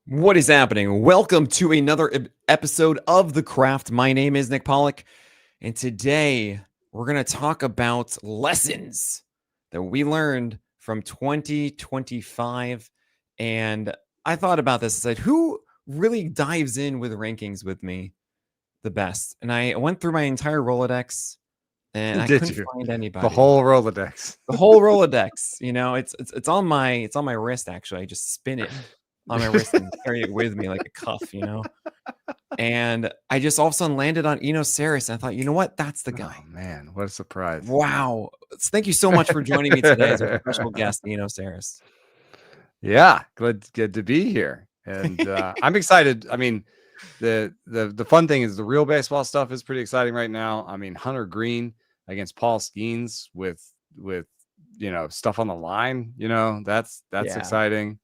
What is happening? Welcome to another episode of The Craft. My name is Nick Pollack, and today we're going to talk about lessons that we learned from 2025. And I thought about this. I said, who really dives in with rankings with me the best? And I went through my entire Rolodex, and I Did couldn't you? find The anybody. whole Rolodex. The whole Rolodex. It's on my wrist. Actually, I just spin it on my wrist and carry it with me like a cuff. And I just all of a sudden landed on Eno Sarris. And I thought, you know what? That's the guy. Oh man, what a surprise! Wow. Thank you so much for joining me today as our special guest, Eno Sarris. Yeah, good to be here, and I'm excited. I mean, the fun thing is the real baseball stuff is pretty exciting right now. I mean, Hunter Green against Paul Skeens with stuff on the line. That's Yeah. exciting.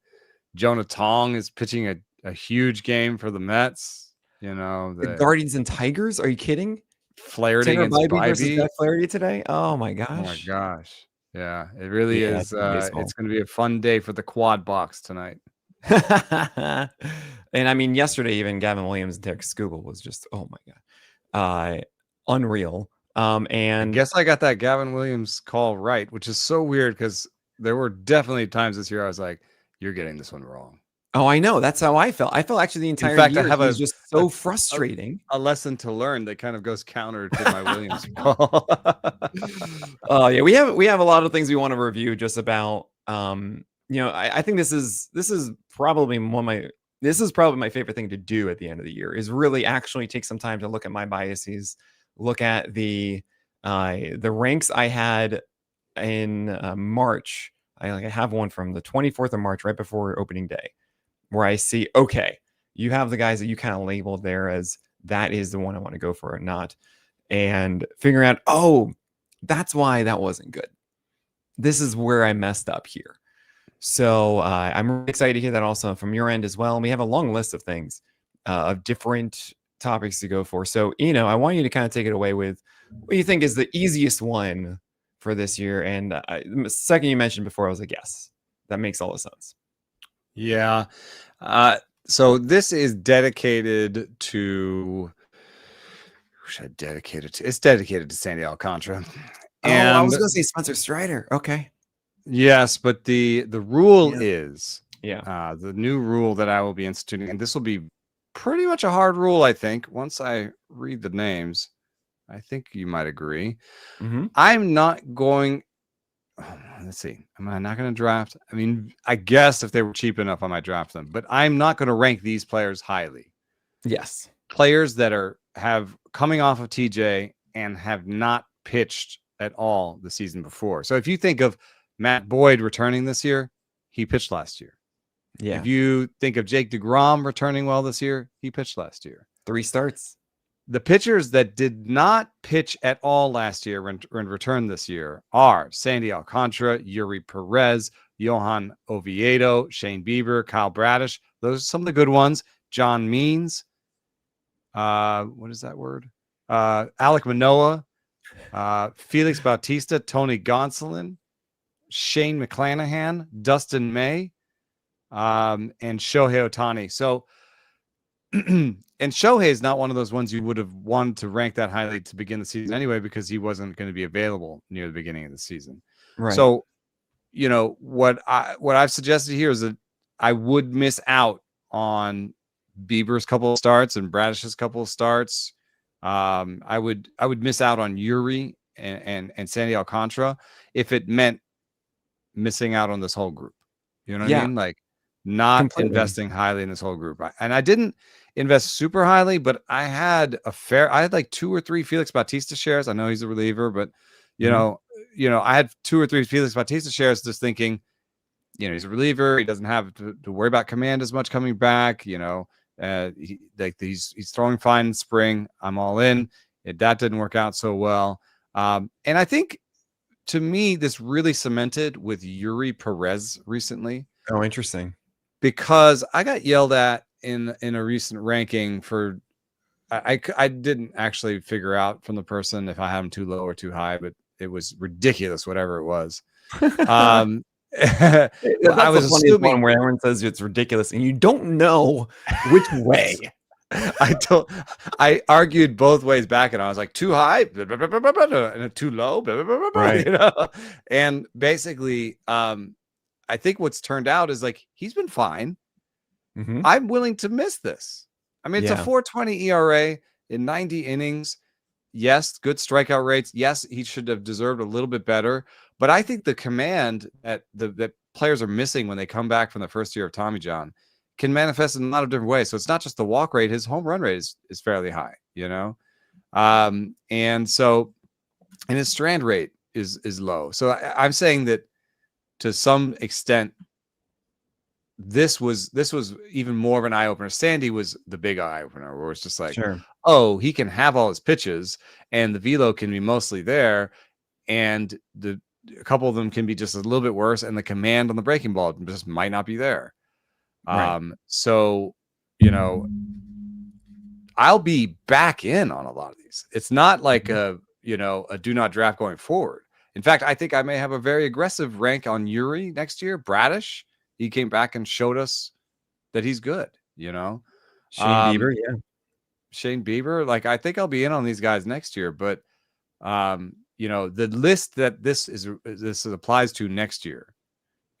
Jonah Tong is pitching a huge game for the Mets. The Guardians and Tigers? Are you kidding? Flaherty Tanner against Bybee versus Bybee. Jack Flaherty today? Oh my Oh my gosh. gosh. Yeah, it really Yeah, is. baseball. It's going to be a fun day for the quad box tonight. And I mean, yesterday, even Gavin Williams and Derek Skubal was just, oh my God, unreal. And I guess I got that Gavin Williams call right, which is so weird because there were definitely times this year I was like, you're getting this one wrong. oh, I know. That's how I felt. I felt actually the entire fact, I year have he was just so frustrating. A lesson to learn that kind of goes counter to my Williams call. Yeah, we have a lot of things we want to review just about I think this is probably my favorite thing to do at the end of the year is really actually take some time to look at my biases, look at the ranks I had in March. I have one from the 24th of March, right before opening day, where I see, okay, you have the guys that you kind of labeled there as that is the one I want to go for or not. And figuring out, oh, that's why that wasn't good. This is where I messed up here. So I'm really excited to hear that also from your end as well. And we have a long list of things, of different topics to go for. So, I want you to kind of take it away with what you think is the easiest one for this year. And the second you mentioned before, I was like, yes, that makes all the sense. Yeah. So this is dedicated to. Who should I dedicate it to? It's dedicated to Sandy Alcantara. And I was going to say Spencer Strider. Okay. Yes, but the rule is the new rule that I will be instituting, and this will be pretty much a hard rule, I think. Once I read the names, I think you might agree. Mm-hmm. I'm not going. Let's see. Am I not going to draft? I mean, I guess if they were cheap enough, I might draft them, but I'm not going to rank these players highly. Yes, players that have coming off of TJ and have not pitched at all the season before. So if you think of Matt Boyd returning this year, he pitched last year. Yeah. If you think of Jake DeGrom returning well this year, he pitched last year. 3 starts. The pitchers that did not pitch at all last year and return this year are Sandy Alcantara, Yuri Perez, Johan Oviedo, Shane Bieber, Kyle Bradish. Those are some of the good ones. John Means. What is that word? Alek Manoah, Felix Bautista, Tony Gonsolin, Shane McClanahan, Dustin May, and Shohei Ohtani. So, and Shohei is not one of those ones you would have wanted to rank that highly to begin the season anyway, because he wasn't going to be available near the beginning of the season. Right. So, what I've suggested here is that I would miss out on Bieber's couple of starts and Bradish's couple of starts. I would miss out on Yuri and Sandy Alcantara if it meant missing out on this whole group. You know what I mean? Like not investing highly in this whole group. And I didn't invest super highly, but I had like 2 or 3 Felix Bautista shares. I know he's a reliever, but I had 2 or 3 Felix Bautista shares just thinking, he's a reliever. He doesn't have to worry about command as much coming back. He's throwing fine in spring. I'm all in. That didn't work out so well. And I think to me, this really cemented with Yuri Perez recently. Oh, interesting. Because I got yelled at in a recent ranking for I didn't actually figure out from the person if I had him too low or too high, but it was ridiculous, whatever it was. Well, I That's the was funniest one assuming. where everyone says it's ridiculous and you don't know which way. I argued both ways back, and I was like, too high, blah, blah, blah, blah, blah, blah, and too low, blah, blah, blah, blah, blah, Right. you know? And basically, I think what's turned out is like he's been fine. Mhm. I'm willing to miss this. I mean, it's a Yeah. 4.20 ERA in 90 innings. Yes, good strikeout rates. Yes, he should have deserved a little bit better. But I think the command that players are missing when they come back from the first year of Tommy John can manifest in a lot of different ways. So it's not just the walk rate; his home run rate is fairly high, you know, and his strand rate is low. So I'm saying that to some extent, this was even more of an eye opener. Sandy was the big eye opener, where it's just like, Sure. oh, he can have all his pitches, and the velo can be mostly there, and a couple of them can be just a little bit worse, and the command on the breaking ball just might not be there. Right. So, you know, I'll be back in on a lot of these. It's not like a do not draft going forward. In fact, I think I may have a very aggressive rank on Yuri next year. Bradish, he came back and showed us that he's good, you know. Shane Bieber, yeah. Shane Bieber, like I think I'll be in on these guys next year, but you know, the list that this applies to next year.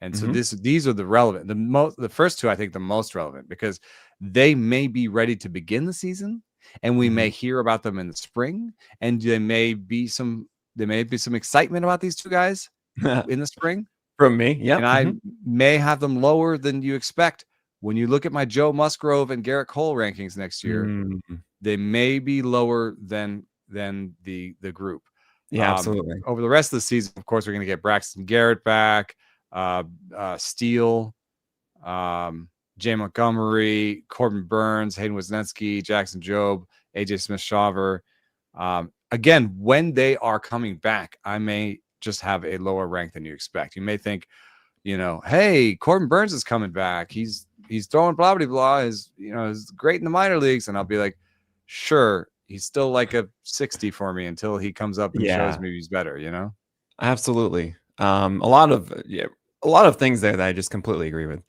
And so these are the relevant. The first two I think the most relevant because they may be ready to begin the season and we may hear about them in the spring and there may be some excitement about these two guys in the spring From me. Yeah. And I may have them lower than you expect. When you look at my Joe Musgrove and Garrett Cole rankings next year, they may be lower than the group. Yeah, absolutely. Over the rest of the season, of course, we're going to get Braxton Garrett back, Steele, Jay Montgomery, Corbin Burns, Hayden Wisniewski, Jackson Jobe, AJ Smith-Shawver. Again, when they are coming back, I may just have a lower rank than you expect. You may think, hey, Corbin Burns is coming back. He's throwing blah, blah, blah. Is great in the minor leagues. And I'll be like, sure, he's still like a 60 for me until he comes up and shows me he's better, Absolutely. A lot of things there that I just completely agree with.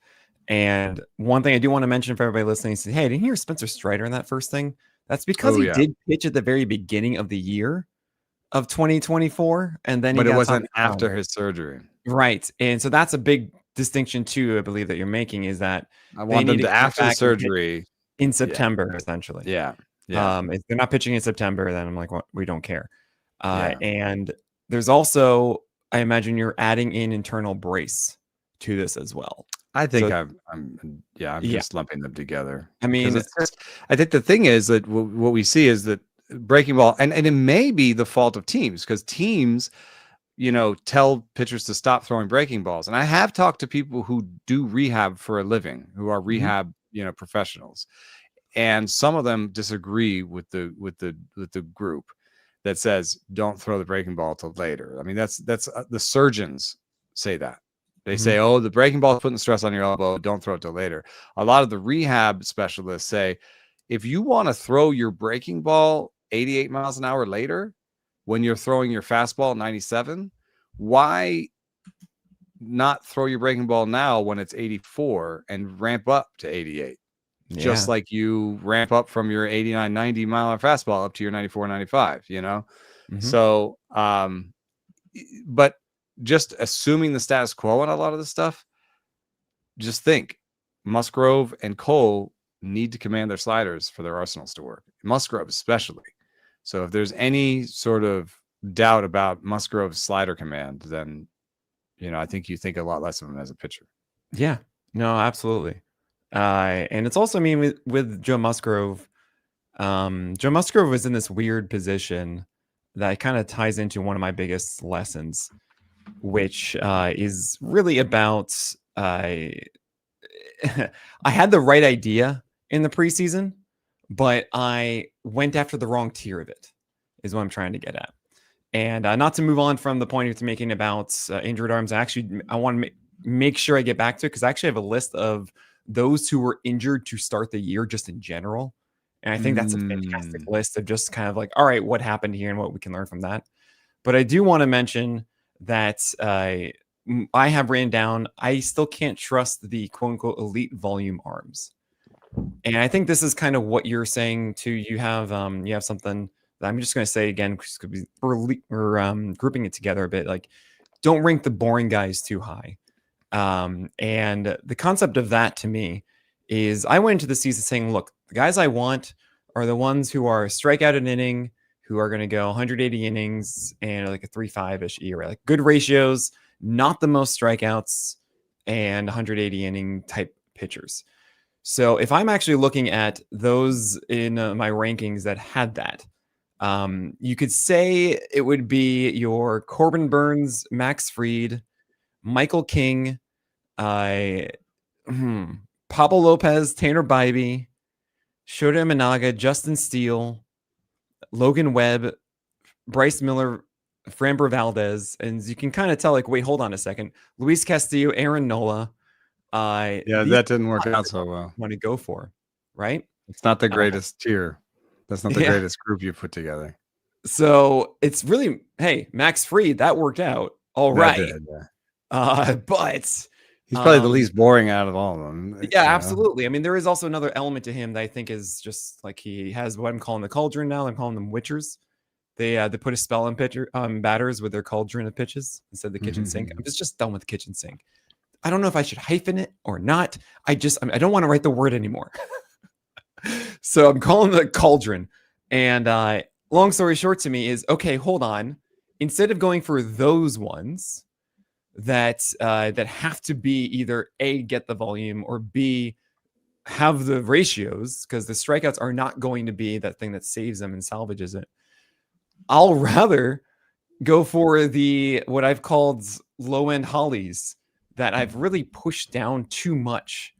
And one thing I do want to mention for everybody listening is, hey, didn't you hear Spencer Strider in that first thing? That's because he did pitch at the very beginning of the year of 2024. And then but it wasn't after his surgery. Right. And so that's a big distinction too, I believe, that you're making, is that I want them to after surgery in September, essentially. Yeah. If they're not pitching in September, then I'm like, well, we don't care. And there's also, I imagine you're adding in internal brace to this as well. I think I'm just lumping them together. I mean, I think the thing is that what we see is that breaking ball, and it may be the fault of teams, because teams, tell pitchers to stop throwing breaking balls. And I have talked to people who do rehab for a living, who are rehab, professionals, and some of them disagree with the group that says don't throw the breaking ball till later. I mean, that's the surgeons say that. They say, oh, the breaking ball is putting stress on your elbow. Don't throw it till later. A lot of the rehab specialists say, if you want to throw your breaking ball 88 miles an hour later, when you're throwing your fastball 97, why not throw your breaking ball now when it's 84 and ramp up to 88? Yeah. Just like you ramp up from your 89, 90 mile an hour fastball up to your 94, 95, So, but just assuming the status quo on a lot of this stuff, just think Musgrove and Cole need to command their sliders for their arsenals to work. Musgrove especially. So if there's any sort of doubt about Musgrove's slider command, then, I think you think a lot less of him as a pitcher. Yeah, no, absolutely. And it's also, with Joe Musgrove, Joe Musgrove was in this weird position that kind of ties into one of my biggest lessons, which is really about I had the right idea in the preseason, but I went after the wrong tier of it, is what I'm trying to get at. And not to move on from the point you're making about injured arms, I want to make sure I get back to it, because I actually have a list of those who were injured to start the year just in general. And I think that's a fantastic list of just kind of like, all right, what happened here and what we can learn from that. But I do want to mention that I have written down, I still can't trust the quote unquote elite volume arms. And I think this is kind of what you're saying too. You have something that I'm just going to say again, because we're grouping it together a bit. Like, don't rank the boring guys too high. And the concept of that to me is I went into the season saying, look, the guys I want are the ones who are strikeout an inning, who are going to go 180 innings and like a 3.5-ish ERA, like good ratios, not the most strikeouts, and 180 inning type pitchers. So if I'm actually looking at those in my rankings that had that, you could say it would be your Corbin Burns, Max Fried, Michael King, Pablo Lopez, Tanner Bybee, Shota Imanaga, Justin Steele, Logan Webb, Bryce Miller, Framber Valdez, and you can kind of tell, like, wait, hold on a second, Luis Castillo, Aaron Nola. Yeah, that didn't work out so well. Want to go for, right? It's not the greatest tier. That's not the greatest group you put together. So it's really, hey, Max Fried, that worked out all right. Did, yeah. But he's probably the least boring out of all of them. Yeah, absolutely. I mean, there is also another element to him that I think is just like he has what I'm calling the cauldron now. I'm calling them witchers. They put a spell on batters with their cauldron of pitches instead of the kitchen sink. I'm just done with the kitchen sink. I don't know if I should hyphen it or not. I don't want to write the word anymore. So I'm calling the cauldron. And long story short to me is, okay, hold on. Instead of going for those ones that have to be either A, get the volume, or B, have the ratios, because the strikeouts are not going to be that thing that saves them and salvages it. I'll rather go for what I've called low-end hollies that I've really pushed down too much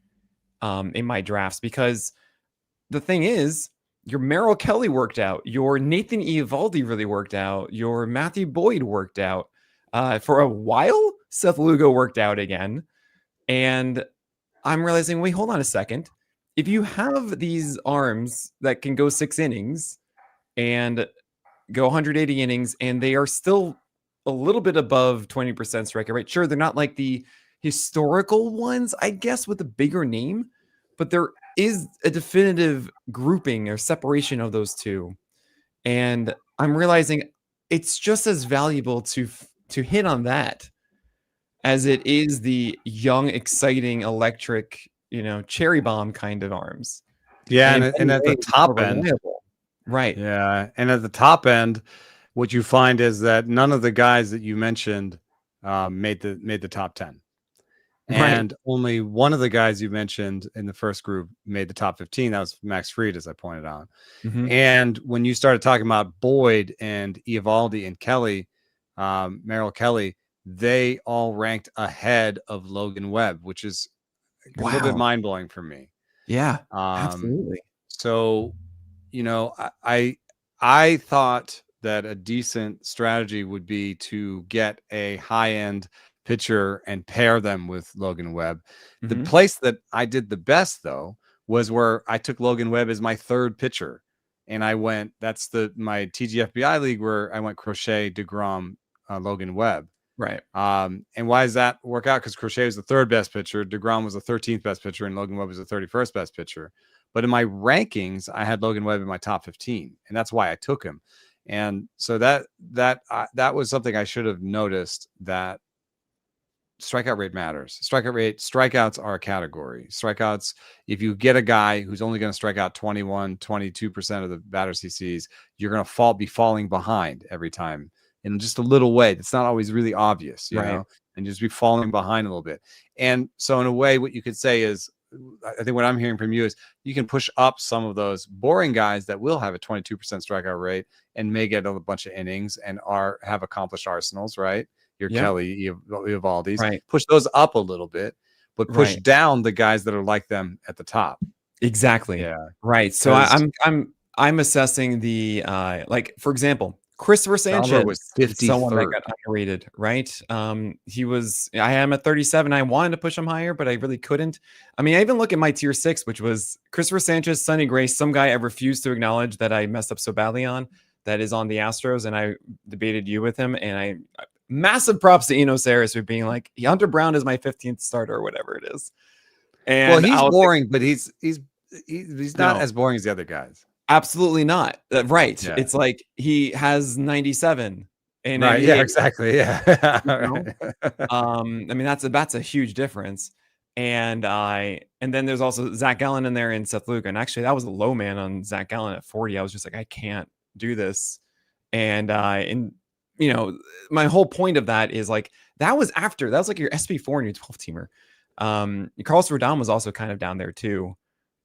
in my drafts, because the thing is, your Merrill Kelly worked out, your Nathan Eovaldi really worked out, your Matthew Boyd worked out. For a while, Seth Lugo worked out again. And I'm realizing, wait, hold on a second. If you have these arms that can go 6 innings and go 180 innings, and they are still a little bit above 20% strikeout rate. Sure, they're not like the historical ones, I guess, with a bigger name, but there is a definitive grouping or separation of those two. And I'm realizing it's just as valuable to hit on that as it is the young, exciting, electric, cherry bomb kind of arms. Yeah, and at the top end, right? Yeah, and at the top end, what you find is that none of the guys that you mentioned made the top 10, and only one of the guys you mentioned in the first group made the top 15. That was Max Fried, as I pointed out. And when you started talking about Boyd and Eovaldi and Kelly, Merrill Kelly, they all ranked ahead of Logan Webb, which is a little bit mind blowing for me. Yeah, absolutely. So, I thought that a decent strategy would be to get a high end pitcher and pair them with Logan Webb. The place that I did the best, though, was where I took Logan Webb as my third pitcher. And I went, that's my TGFBI league where I went Crochet, DeGrom, Logan Webb. Right. And why does that work out? Because Crochet was the 3rd best pitcher, DeGrom was the 13th best pitcher, and Logan Webb was the 31st best pitcher. But in my rankings, I had Logan Webb in my top 15, and that's why I took him. And so that was something I should have noticed, that strikeout rate matters. Strikeouts are a category. Strikeouts, if you get a guy who's only going to strike out 21, 22% of the batters he sees, you're going to be falling behind every time in just a little way. That's not always really obvious, you know, and just be falling behind a little bit. And so in a way, what you could say is, I think what I'm hearing from you is you can push up some of those boring guys that will have a 22% strikeout rate and may get a bunch of innings and have accomplished arsenals, right? Your Kelly, Eovaldi's, push those up a little bit, but push down the guys that are like them at the top. Exactly. Yeah. Right. So I'm assessing the like, for example, Christopher Sanchez was 53rd. Someone that got underrated, right? I am at 37. I wanted to push him higher, but I really couldn't. I mean, I even look at my tier 6, which was Christopher Sanchez, Sonny Gray, some guy I refused to acknowledge that I messed up so badly on, that is on the Astros, and I debated you with him, and massive props to Eno Sarris for being like, Hunter Brown is my 15th starter or whatever it is. Well, And he's I was like, boring, but he's not no, as boring as the other guys. absolutely not. Right. Yeah. It's like he has 97 in Right. Yeah. NBA. Exactly. Yeah. You know? I mean, that's a huge difference. And then there's also Zach Gallen in there and Seth Luka. And actually, that was a low man on Zach Gallen at 40. I was just like, I can't do this. And you know, my whole point of that is like that was like your SP4 and your 12 teamer. Carlos Rodon was also kind of down there too.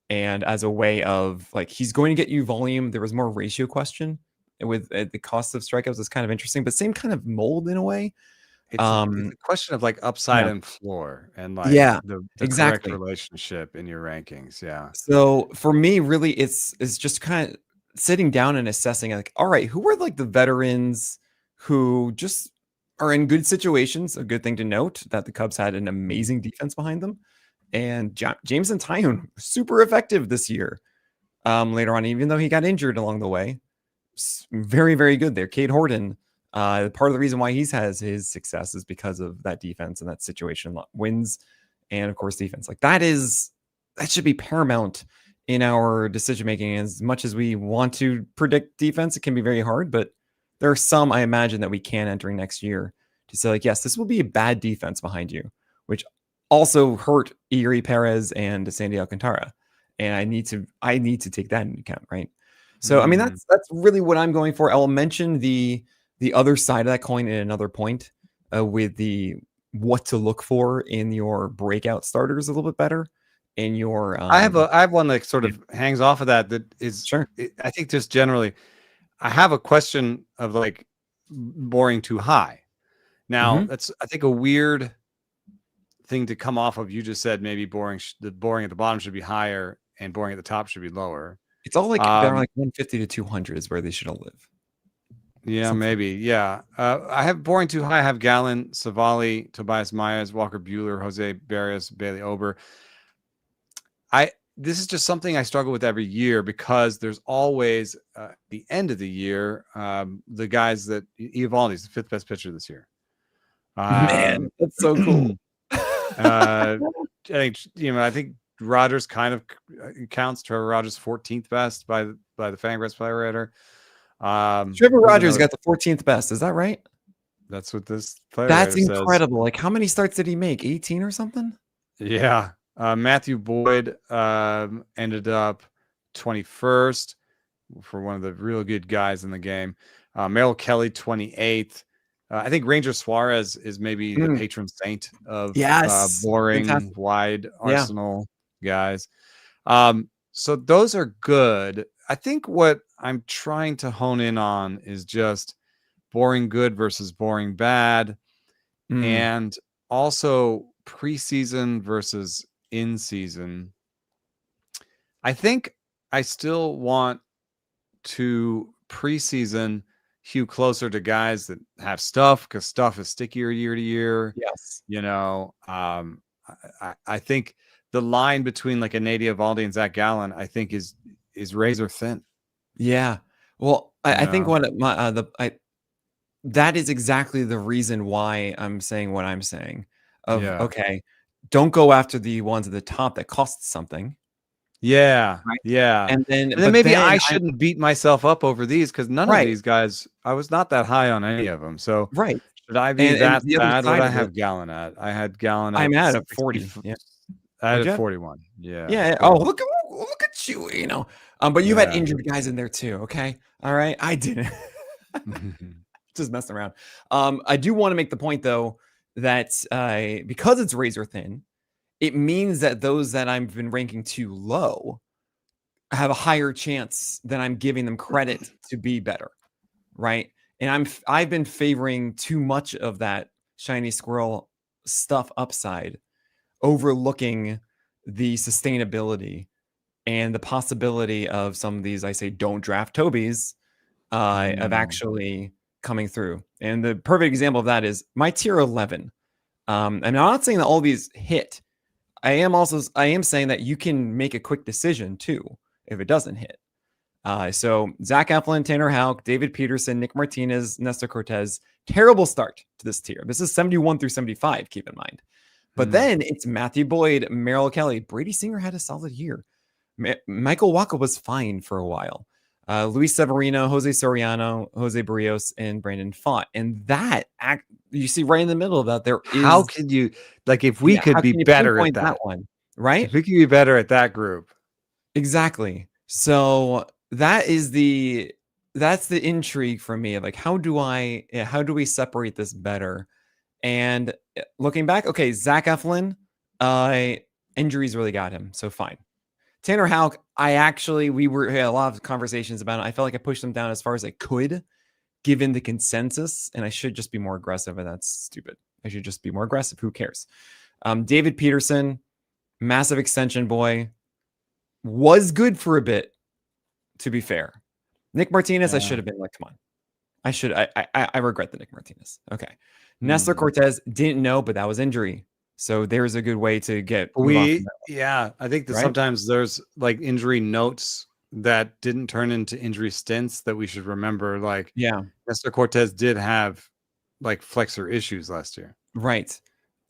And as a way of like, he's going to get you volume. There was more ratio question with the cost of strikeouts is kind of interesting, but same kind of mold in a way. It's a question of like upside and floor and like the correct exactly. relationship in your rankings. Yeah. So for me, really, it's just kind of sitting down and assessing like, all right, who are like the veterans who just are in good situations? A good thing to note that the Cubs had an amazing defense behind them. And Jameson Taillon, super effective this year. Later on, even though he got injured along the way, very, very good there. Cade Horton, part of the reason why he's has his success is because of that defense and that situation wins, and of course defense. Like that should be paramount in our decision making. As much as we want to predict defense, it can be very hard, but there are some I imagine that we can entering next year to say like, yes, this will be a bad defense behind you, which also hurt Erie Perez and Sandy Alcantara. And I need to take that into account, right? So I mean that's really what I'm going for. I'll mention the other side of that coin in another point with the what to look for in your breakout starters a little bit better. In your I have one that sort of hangs off of that is sure. I think just generally I have a question of like boring too high. Now that's I think a weird thing to come off of. You just said maybe boring at the bottom should be higher and boring at the top should be lower. It's all like they're like 150 to 200 is where they should all live. Yeah, maybe. Yeah. I have boring too high. I have Gallen, Savali, Tobias Myers, Walker Buehler, Jose Barrios, Bailey Ober. This is just something I struggle with every year because there's always at the end of the year, the guys that Eovaldi's the 5th best pitcher this year. Man, that's so cool. I think Rogers kind of counts. Trevor Rogers 14th best by the Fangraphs Player Rater. Trevor Rogers got the 14th best. Is that right? That's what this player That's rater incredible. says. Like how many starts did he make? 18 or something? Yeah. Matthew Boyd ended up 21st for one of the real good guys in the game. Merrill Kelly 28th. I think Ranger Suarez is maybe the patron saint of boring, fantastic. Wide Arsenal guys. So those are good. I think what I'm trying to hone in on is just boring good versus boring bad, and also preseason versus in season. I think I still want to preseason hew closer to guys that have stuff because stuff is stickier year to year. Yes. You know, I think the line between like a Nate Eovaldi and Zach Gallen, I think is razor thin. Yeah. Well, I think that is exactly the reason why I'm saying what I'm saying. Okay, don't go after the ones at the top that cost something. Yeah, right? Yeah. And then maybe I shouldn't beat myself up over these because none of these guys, I was not that high on any of them. So should I be that bad? What I have Gallen at? I had Gallen at I'm at 40. Yeah. I had at 41. Yeah. Yeah. Oh, look at you, you know. But you had injured guys in there too. Okay. All right. I didn't. Just messing around. I do want to make the point though that because it's razor thin, it means that those that I've been ranking too low have a higher chance than I'm giving them credit to be better, right? And I've been favoring too much of that shiny squirrel stuff upside, overlooking the sustainability and the possibility of some of these, I say, don't draft Toby's of actually coming through. And the perfect example of that is my tier 11. And I'm not saying that all these hit. I am saying that you can make a quick decision too if it doesn't hit. So Zach Eflin, Tanner Houck, David Peterson, Nick Martinez, Nestor Cortez. Terrible start to this tier. This is 71 through 75, keep in mind. But then it's Matthew Boyd, Merrill Kelly. Brady Singer had a solid year. Michael Waka was fine for a while. Luis Severino, Jose Soriano, Jose Barrios, and Brandon Pfaadt. And that, you see right in the middle of that, there is... How could you... Like, if we could be better at that one, right? If we could be better at that group. Exactly. So that's the intrigue for me. Like, how do we separate this better? And looking back, okay, Zach Eflin, injuries really got him, so fine. Tanner Houck, we had a lot of conversations about it. I felt like I pushed him down as far as I could, given the consensus, and I should just be more aggressive, and that's stupid. I should just be more aggressive. Who cares? David Peterson, massive extension boy, was good for a bit, to be fair. Nick Martinez, I should have been like, come on. I regret the Nick Martinez. Okay. Nestor Cortez, didn't know, but that was injury. So there's a good way to get... I think that sometimes there's like injury notes that didn't turn into injury stints that we should remember. Like, Nestor Cortez did have like flexor issues last year. Right.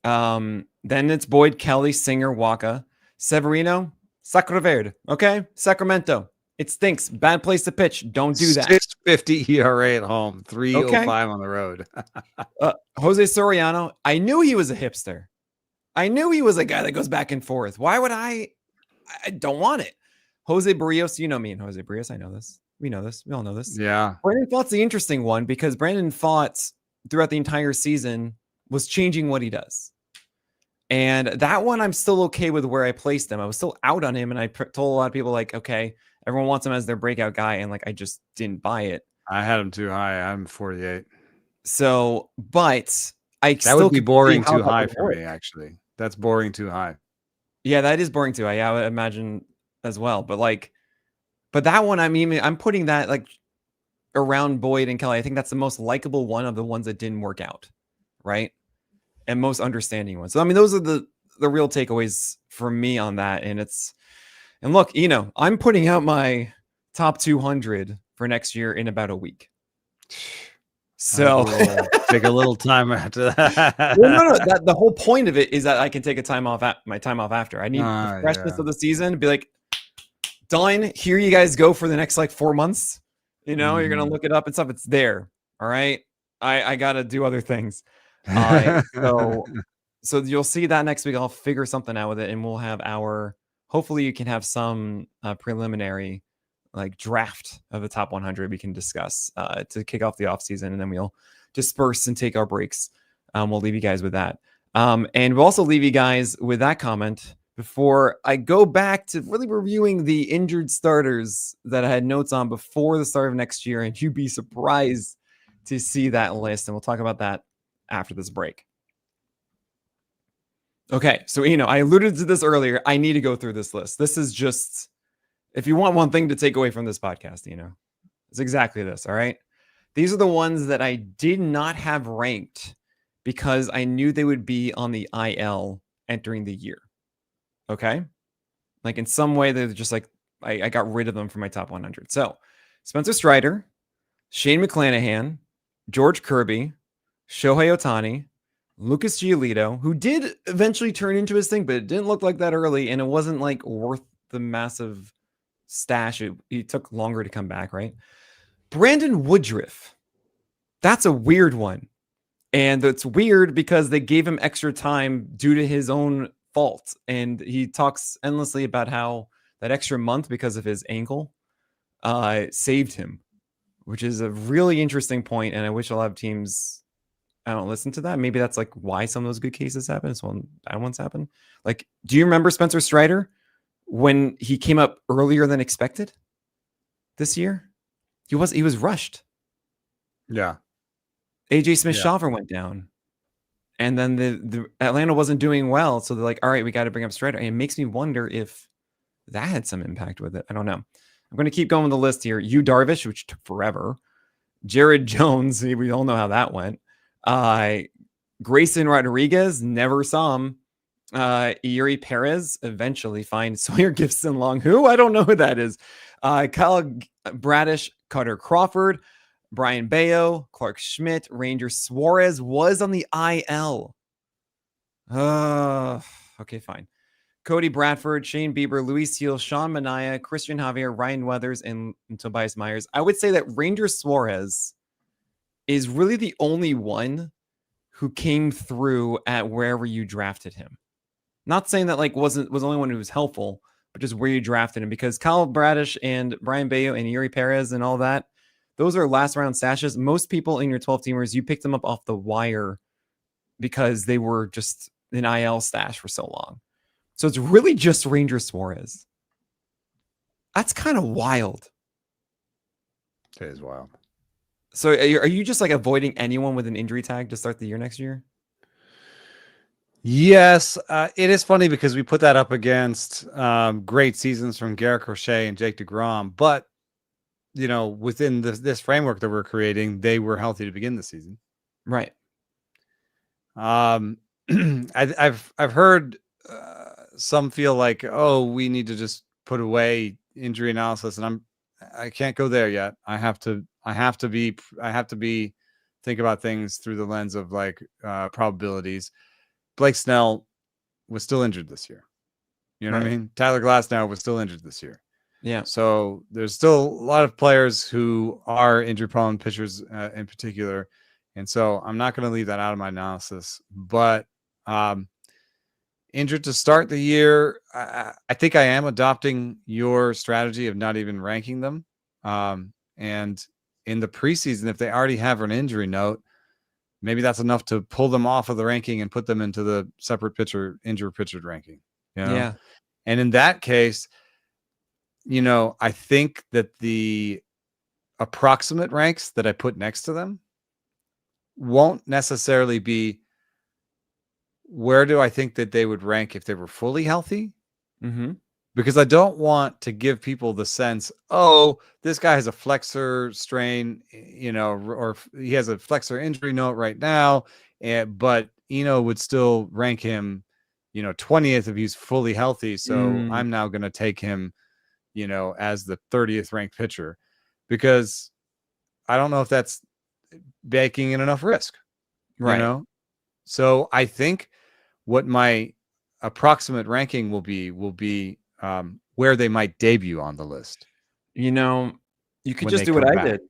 Then it's Boyd, Kelly, Singer, Waka, Severino, Sacro Verde. Okay. Sacramento. It stinks. Bad place to pitch. Don't do that. 6.50 ERA at home, 3.05 on the road. Jose Soriano. I knew he was a hipster. I knew he was a guy that goes back and forth. Why would I don't want it. Jose Barrios, you know me and Jose Barrios. I know this. We know this. We all know this. Yeah. Brandon Pfaadt's the interesting one because Brandon Pfaadt throughout the entire season was changing what he does. And that one, I'm still okay with where I placed him. I was still out on him. And I told a lot of people like, okay, everyone wants him as their breakout guy. And like, I just didn't buy it. I had him too high. I'm 48. So, but that would be boring too high for me, actually. That's boring too high. Yeah, that is boring too high. Yeah, I would imagine as well. But that one, I'm putting that like around Boyd and Kelly. I think that's the most likable one of the ones that didn't work out, right? And most understanding one. So those are the real takeaways for me on that. And look, I'm putting out my top 200 for next year in about a week. So take a little time after that. No. The whole point of it is that I can take my time off after. I need the freshness of the season to be like, done. Here you guys go for the next like 4 months. You're gonna look it up and stuff. It's there. All right. I gotta do other things. So you'll see that next week. I'll figure something out with it, and we'll have hopefully you can have some preliminary like draft of the top 100 we can discuss to kick off the off season, and then we'll disperse and take our breaks. We'll leave you guys with that. And we'll also leave you guys with that comment before I go back to really reviewing the injured starters that I had notes on before the start of next year. And you'd be surprised to see that list. And we'll talk about that after this break. Okay. So, I alluded to this earlier. I need to go through this list. This is just, if you want one thing to take away from this podcast, it's exactly this. All right. These are the ones that I did not have ranked because I knew they would be on the IL entering the year. Okay. Like in some way, they're just like, I got rid of them from my top 100. So Spencer Strider, Shane McClanahan, George Kirby, Shohei Ohtani, Lucas Giolito, who did eventually turn into his thing, but it didn't look like that early. And it wasn't like worth the massive stash. It took longer to come back, right? Brandon Woodruff. That's a weird one. And it's weird because they gave him extra time due to his own fault. And he talks endlessly about how that extra month because of his ankle saved him, which is a really interesting point. And I wish a lot of teams, I don't listen to that. Maybe that's like why some of those good cases happen. So bad ones happen. Like, do you remember Spencer Strider when he came up earlier than expected this year? He was rushed. Yeah. AJ Smith-Shawver went down. And then the Atlanta wasn't doing well. So they're like, all right, we got to bring up Strider. And it makes me wonder if that had some impact with it. I don't know. I'm going to keep going with the list here. Yu Darvish, which took forever. Jared Jones. We all know how that went. Grayson Rodriguez, never saw him. Yuri Perez, eventually find Sawyer Gibson Long. Who? I don't know who that is. Kyle Bradish, Cutter Crawford, Brian Bayo, Clark Schmidt, Ranger Suarez was on the IL. Okay, fine. Cody Bradford, Shane Bieber, Luis Seal, Sean Manaea, Christian Javier, Ryan Weathers, and Tobias Myers. I would say that Ranger Suarez is really the only one who came through at wherever you drafted him. Not saying that like was the only one who was helpful, but just where you drafted him, because Kyle Bradish and Brian Bayo and Yuri Perez and all that, those are last round stashes. Most people in your 12 teamers, you picked them up off the wire because they were just an IL stash for so long. So it's really just Ranger Suarez. That's kind of wild. It is wild. So are you just like avoiding anyone with an injury tag to start the year next year? Yes, it is funny because we put that up against great seasons from Garrett Crochet and Jake DeGrom, but you know, within this framework that we're creating, they were healthy to begin the season, right? I've heard some feel like, oh, we need to just put away injury analysis, and I can't go there yet. I have to think about things through the lens of like probabilities. Blake Snell was still injured this year. You know what I mean? Tyler Glasnow was still injured this year. Yeah. So there's still a lot of players who are injury prone, pitchers in particular. And so I'm not going to leave that out of my analysis. But injured to start the year, I think I am adopting your strategy of not even ranking them. And in the preseason, if they already have an injury note, maybe that's enough to pull them off of the ranking and put them into the separate injured pitcher ranking. You know? Yeah. And in that case, you know, I think that the approximate ranks that I put next to them won't necessarily be where do I think that they would rank if they were fully healthy. Mm-hmm. Because I don't want to give people the sense, oh, this guy has a flexor strain, you know, or he has a flexor injury note right now, but Eno would still rank him, you know, 20th if he's fully healthy. So I'm now going to take him, you know, as the 30th ranked pitcher, because I don't know if that's baking in enough risk, right? You know? So I think what my approximate ranking will be where they might debut on the list. You know, you could just do what I did.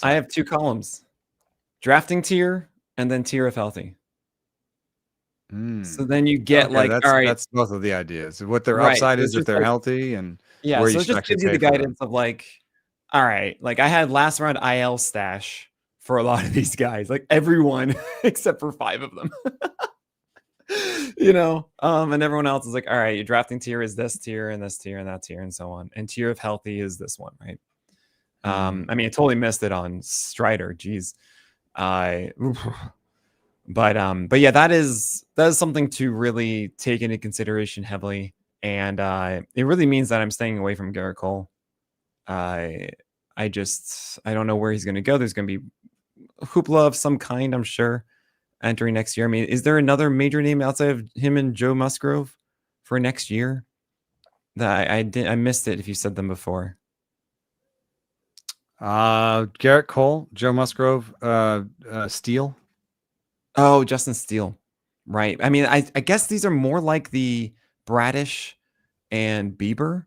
I have two columns: drafting tier and then tier if healthy. So then you get all right, that's both of the ideas. What their upside is if they're healthy, and yeah, where so you it just gives you the guidance of like, all right, like I had last round IL stash for a lot of these guys, like everyone except for 5 of them. You know, and everyone else is like, all right, your drafting tier is this tier and this tier and that tier and so on, and tier of healthy is this one, right? I mean, I totally missed it on Strider. Jeez. But yeah, that is something to really take into consideration heavily, and it really means that I'm staying away from Garrett Cole. I don't know where he's going to go. There's going to be hoopla of some kind, I'm sure, entering next year. I mean, is there another major name outside of him and Joe Musgrove for next year? That I missed it if you said them before. Garrett Cole, Joe Musgrove, Steele. Oh, Justin Steele. Right. I mean, I guess these are more like the Bradish and Bieber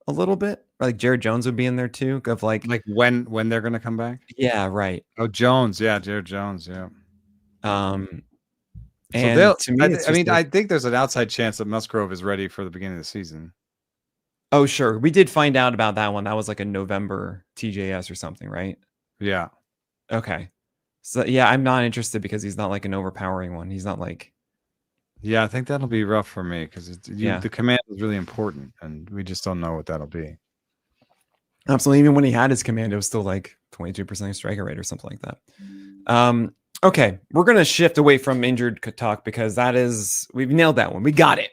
a little bit. Like Jared Jones would be in there too. Of like when they're gonna come back. Yeah, right. Oh, Jones, yeah, Jared Jones, yeah. And so to me, I think there's an outside chance that Musgrove is ready for the beginning of the season. Oh, sure. We did find out about that one. That was like a November TJS or something, right? Yeah. Okay. So yeah, I'm not interested because he's not like an overpowering one. He's not like. Yeah, I think that'll be rough for me because the command is really important, and we just don't know what that'll be. Absolutely. Even when he had his command, it was still like 22% striker rate or something like that. Okay, we're gonna shift away from injured talk because we've nailed that one. We got it.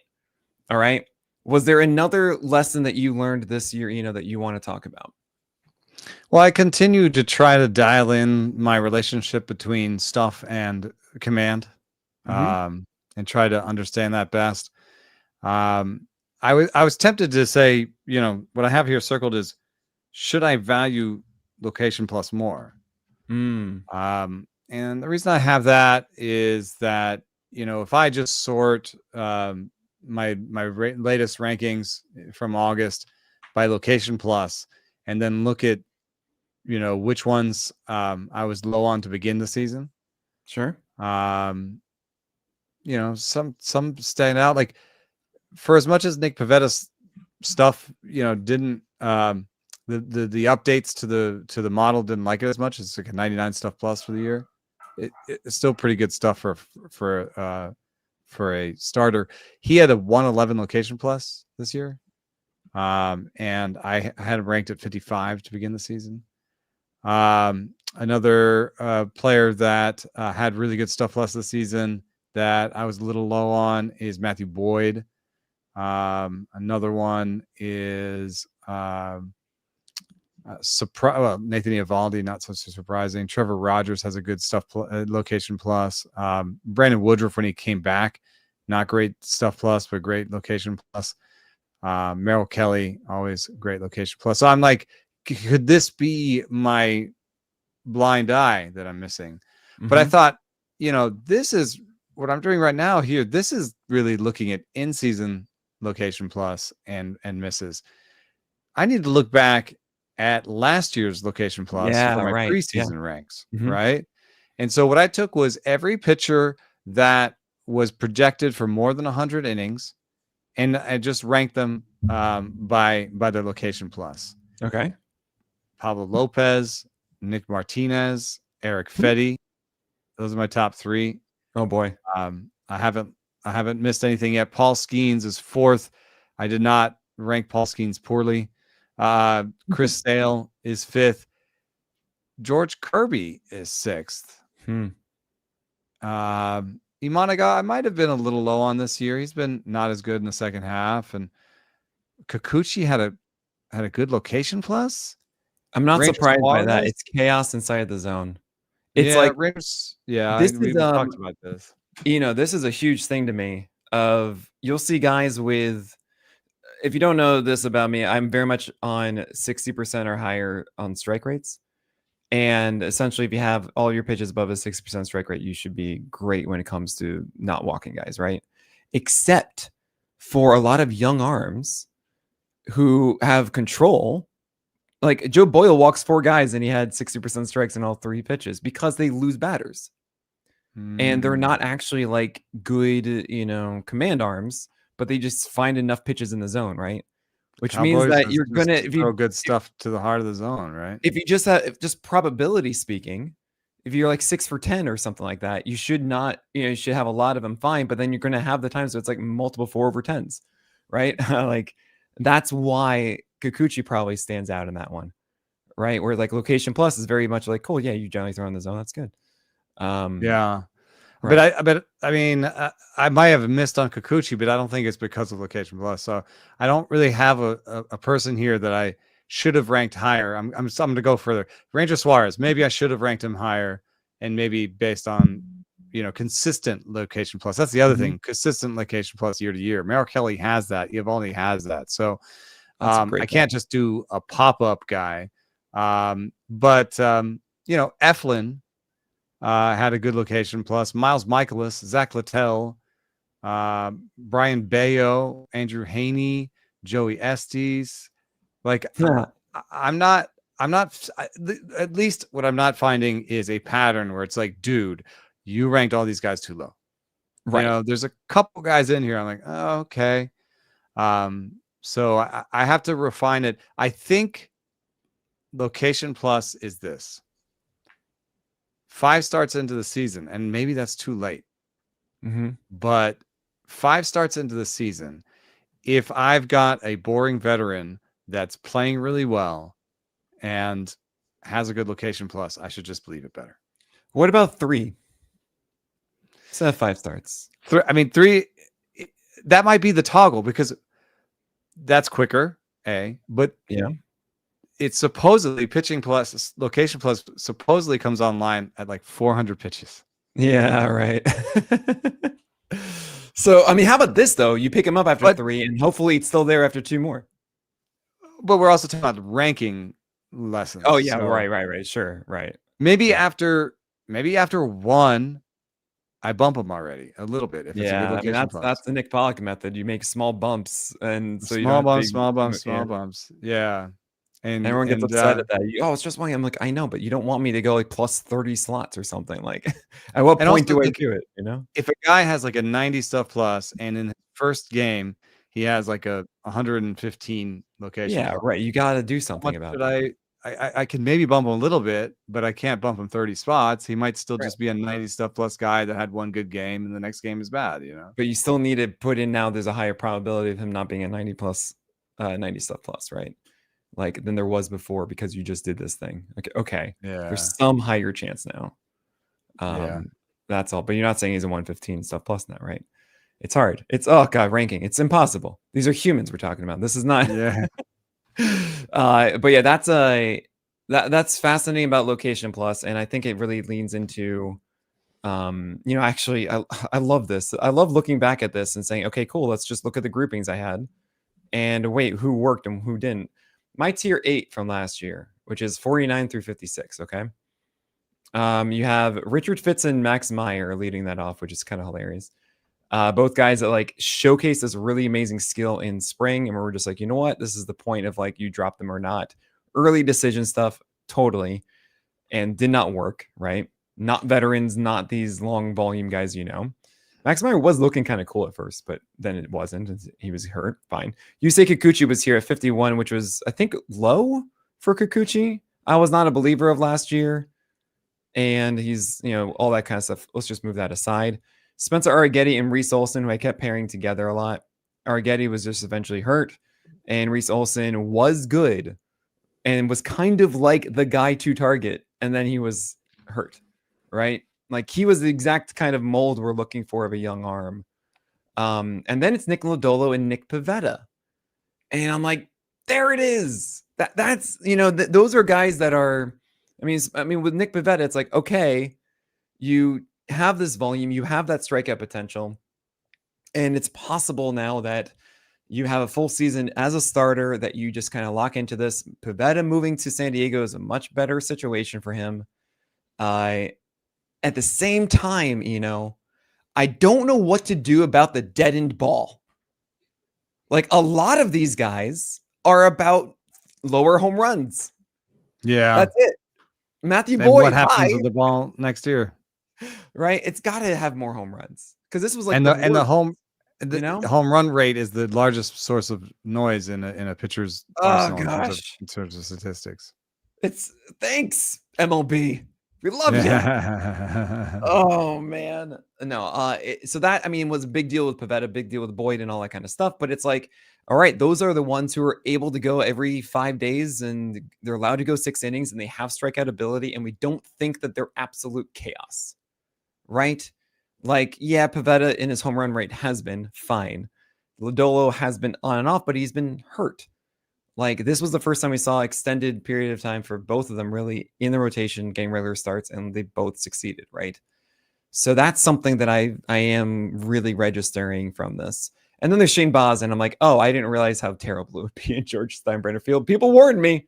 All right. Was there another lesson that you learned this year, that you want to talk about? Well, I continue to try to dial in my relationship between stuff and command, and try to understand that best. I was tempted to say, what I have here circled is, should I value location plus more? And the reason I have that is that, if I just sort my latest rankings from August by location plus, and then look at, which ones I was low on to begin the season. Sure. Some stand out. Like, for as much as Nick Pavetta's stuff, didn't the updates to the model didn't like it as much. It's like a 99 stuff plus for the year. It's still pretty good stuff for a starter. He had a 111 location plus this year, and I had him ranked at 55 to begin the season. Another player that had really good stuff plus this season that I was a little low on is Matthew Boyd. Another one is Nathan Eovaldi, not so surprising. Trevor Rogers has a good stuff location plus. Brandon Woodruff, when he came back, not great stuff plus, but great location plus. Merrill Kelly, always great location plus. So I'm like, could this be my blind eye that I'm missing? But I thought, this is what I'm doing right now here. This is really looking at in-season location plus and misses. I need to look back at last year's location plus for my preseason ranks, right? And so what I took was every pitcher that was projected for more than 100 innings, and I just ranked them by their location plus. Okay. Pablo Lopez, Nick Martinez, Eric Fetty. Those are my top three. Oh boy. I haven't missed anything yet. Paul Skeens is fourth. I did not rank Paul Skeens poorly. Chris Sale is fifth. George Kirby is sixth. Imanaga, I might have been a little low on this year. He's been not as good in the second half. And Kikuchi had a good location plus. I'm not surprised by that. It's chaos inside the zone. It's we talked about this. This is a huge thing to me. You'll see guys with, if you don't know this about me, I'm very much on 60% or higher on strike rates. And essentially, if you have all your pitches above a 60% strike rate, you should be great when it comes to not walking guys, right? Except for a lot of young arms who have control. Like Joe Boyle walks 4 guys and he had 60% strikes in all 3 pitches because they lose batters. And they're not actually like good, command arms, but they just find enough pitches in the zone, right? Which means that you're going to throw good stuff to the heart of the zone, right? If you just have, just probability speaking, if you're like 6 for 10 or something like that, you should not, you should have a lot of them fine, but then you're going to have the times so it's like multiple 4 over 10s, right? Like that's why Kikuchi probably stands out in that one, right? Where like location plus is very much like, cool, yeah, you generally throw in the zone, that's good. Yeah. Right. But I mean, I might have missed on Kikuchi, but I don't think it's because of location plus. So I don't really have a person here that I should have ranked higher. I'm going to go further. Ranger Suarez, maybe I should have ranked him higher, and maybe based on consistent location plus. That's the other thing, consistent location plus year to year. Merrill Kelly has that. Eovaldi has that. So I can't just do a pop-up guy. But Eflin had a good location plus. Miles Michaelis, Zach Littell, Brian Bayo, Andrew Haney, Joey Estes. Like, I'm not, at least what I'm not finding is a pattern where it's like, dude, you ranked all these guys too low. Right. There's a couple guys in here. I'm like, oh, okay. So I have to refine it. I think location plus is this: 5 starts into the season, and maybe that's too late. But 5 starts into the season, if I've got a boring veteran that's playing really well and has a good location plus, I should just believe it better. What about 3? Instead of 5 starts. 3, that might be the toggle because that's quicker, but yeah, it's supposedly pitching plus location plus supposedly comes online at like 400 pitches. Yeah, right. So, I mean, how about this though? You pick him up after But 3, and hopefully it's still there after 2 more. but we're also talking about ranking lessons. Oh yeah, So right. Sure, right. maybe Yeah. after 1, I bump them already a little bit if it's a good Yeah, I mean location that's plus. the Nick Pollack method. You make small bumps, and so you don't Small have bumps, big. small bumps, Yeah. small bumps. Yeah. And Everyone gets and upset at that. Oh, it's just 1 game. I'm like, I know, but you don't want me to go like plus 30 slots or something. Like, at what and point also do I like do it? You know? if a guy has like a 90 stuff plus and in his first game he has like a 115 location Yeah, plus, right. You got to do how something much about should it. I can maybe bump him a little bit, but I can't bump him 30 spots. He might still Right. just be a 90 stuff plus guy that had one good game and the next game is bad, you know? But you still need to put in now. There's a higher probability of him not being a 90 plus, 90 stuff plus, right? Like than there was before because you just did this thing. Okay. Yeah. There's some higher chance now. Yeah. That's all. But you're not saying he's a 115 stuff plus now, right? It's hard. It's oh god, ranking. It's impossible. These are humans we're talking about. This is not. Yeah. But yeah, that's fascinating about location plus, and I think it really leans into actually I love this. I love looking back at this and saying, okay, cool, let's just look at the groupings I had and wait, who worked and who didn't. My tier 8 from last year, which is 49 through 56, okay? You have Richard Fitz and Max Meyer leading that off, which is kind of hilarious. Both guys that like showcase this really amazing skill in spring, and we're just like, you know what, this is the point of like you drop them or not. Early decision stuff, totally, and did not work, right? Not veterans, not these long volume guys, Max Meyer was looking kind of cool at first, but then it wasn't. He was hurt. Fine. Yusei Kikuchi was here at 51, which was, I think, low for Kikuchi. I was not a believer of last year. And he's, all that kind of stuff. Let's just move that aside. Spencer Arrighetti and Reese Olson, who I kept pairing together a lot. Arrighetti was just eventually hurt, and Reese Olson was good and was kind of like the guy to target, and then he was hurt, right? Like he was the exact kind of mold we're looking for of a young arm. And then it's Nick Lodolo and Nick Pivetta. And I'm like, there it is. That's, those are guys that are, I mean, with Nick Pivetta, it's like, okay, you have this volume, you have that strikeout potential, and it's possible now that you have a full season as a starter that you just kind of lock into this. Pivetta moving to San Diego is a much better situation for him. At the same time, I don't know what to do about the deadened ball. Like a lot of these guys are about lower home runs. Yeah. That's it. Matthew And Boyd, what happens hi. with the ball next year? Right? It's got to have more home runs because this was like And the home home run rate is the largest source of noise in a pitcher's arsenal in terms of statistics. It's thanks MLB. We love you. Oh man, no. So that was a big deal with Pivetta, big deal with Boyd, and all that kind of stuff. But it's like, all right, those are the ones who are able to go every 5 days, and they're allowed to go 6 innings, and they have strikeout ability, and we don't think that they're absolute chaos, right? Like, yeah, Pivetta in his home run rate has been fine. Lodolo has been on and off, but he's been hurt. Like this was the first time we saw extended period of time for both of them really in the rotation, getting regular starts, and they both succeeded, right? So that's something that I am really registering from this. And then there's Shane Baz, and I'm like, oh, I didn't realize how terrible it would be in George Steinbrenner Field. People warned me,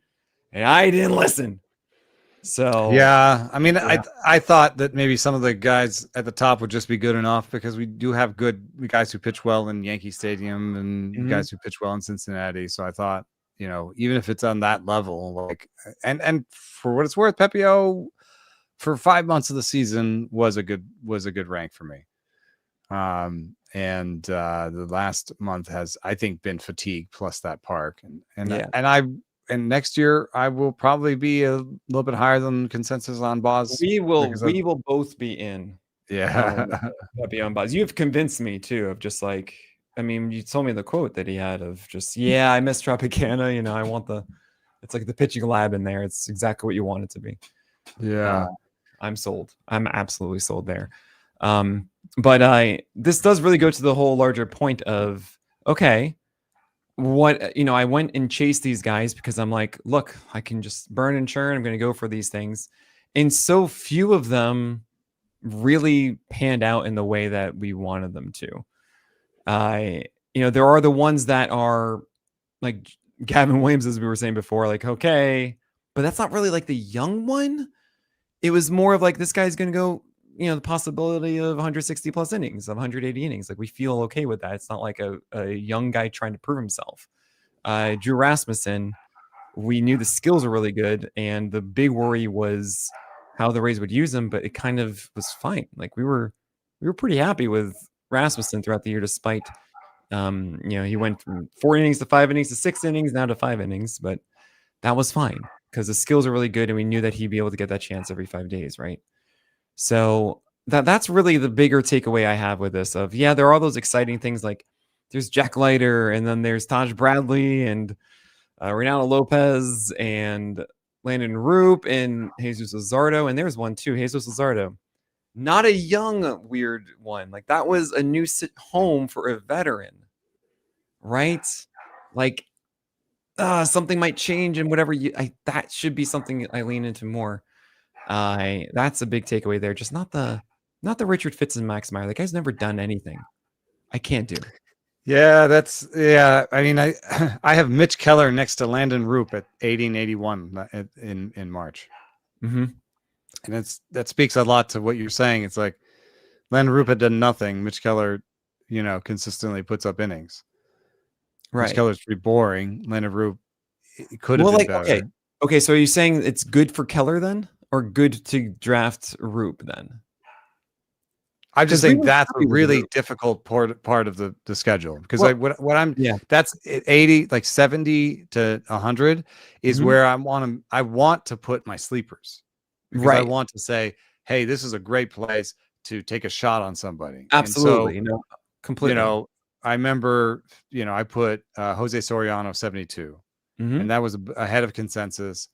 and I didn't listen. So yeah, I mean, yeah. I thought that maybe some of the guys at the top would just be good enough because we do have good guys who pitch well in Yankee Stadium and guys who pitch well in Cincinnati. So I thought, even if it's on that level, like, and for what it's worth, Pepio for 5 months of the season was a good rank for me. And the last month has, I think, been fatigue plus that park, and next year I will probably be a little bit higher than consensus on Baz. We will both be in. Yeah, Pepio and Baz. You've convinced me too of just like. You told me the quote that he had of just, yeah, I miss Tropicana. I want it's like the pitching lab in there. It's exactly what you want it to be. Yeah. I'm sold. I'm absolutely sold there. But this does really go to the whole larger point of, okay, what, I went and chased these guys because I'm like, look, I can just burn and churn. I'm going to go for these things. And so few of them really panned out in the way that we wanted them to. I, there are the ones that are like Gavin Williams, as we were saying before, like, okay, but that's not really like the young one. It was more of like, this guy's going to go, the possibility of 160 plus innings, of 180 innings. Like, we feel okay with that. It's not like a young guy trying to prove himself. Drew Rasmussen, we knew the skills were really good, and the big worry was how the Rays would use him, but it kind of was fine. Like, we were pretty happy with Rasmussen throughout the year, despite he went from 4 innings to 5 innings to 6 innings, now to 5 innings, but that was fine because the skills are really good, and we knew that he'd be able to get that chance every 5 days, right? So that's really the bigger takeaway I have with this. Of there are all those exciting things, like there's Jack Leiter, and then there's Taj Bradley, and Reynaldo Lopez, and Landon Roop, and Jesus Luzardo, and there's one too, Jesus Luzardo. Not a young weird one. Like, that was a new home for a veteran, right? Like, something might change, and whatever that should be something I lean into more. That's a big takeaway there. Just not the Richard Fitz and Max Meyer. The guy's never done anything. I can't do. Yeah, I mean, I have Mitch Keller next to Landon Roop at 80-81 in March. Mm-hmm. And that speaks a lot to what you're saying. It's like Landon Roop had done nothing. Mitch Keller, consistently puts up innings. Right. Mitch Keller's pretty boring. Landon Roop could have been better. Okay. So are you saying it's good for Keller then, or good to draft Roop then? I'm just saying that's a really difficult part of the schedule, because that's 80, like 70 to 100 is where I want to put my sleepers, because I want to say, hey, this is a great place to take a shot on somebody. Absolutely. Completely. I remember, I put Jose Soriano 72, and that was ahead of consensus.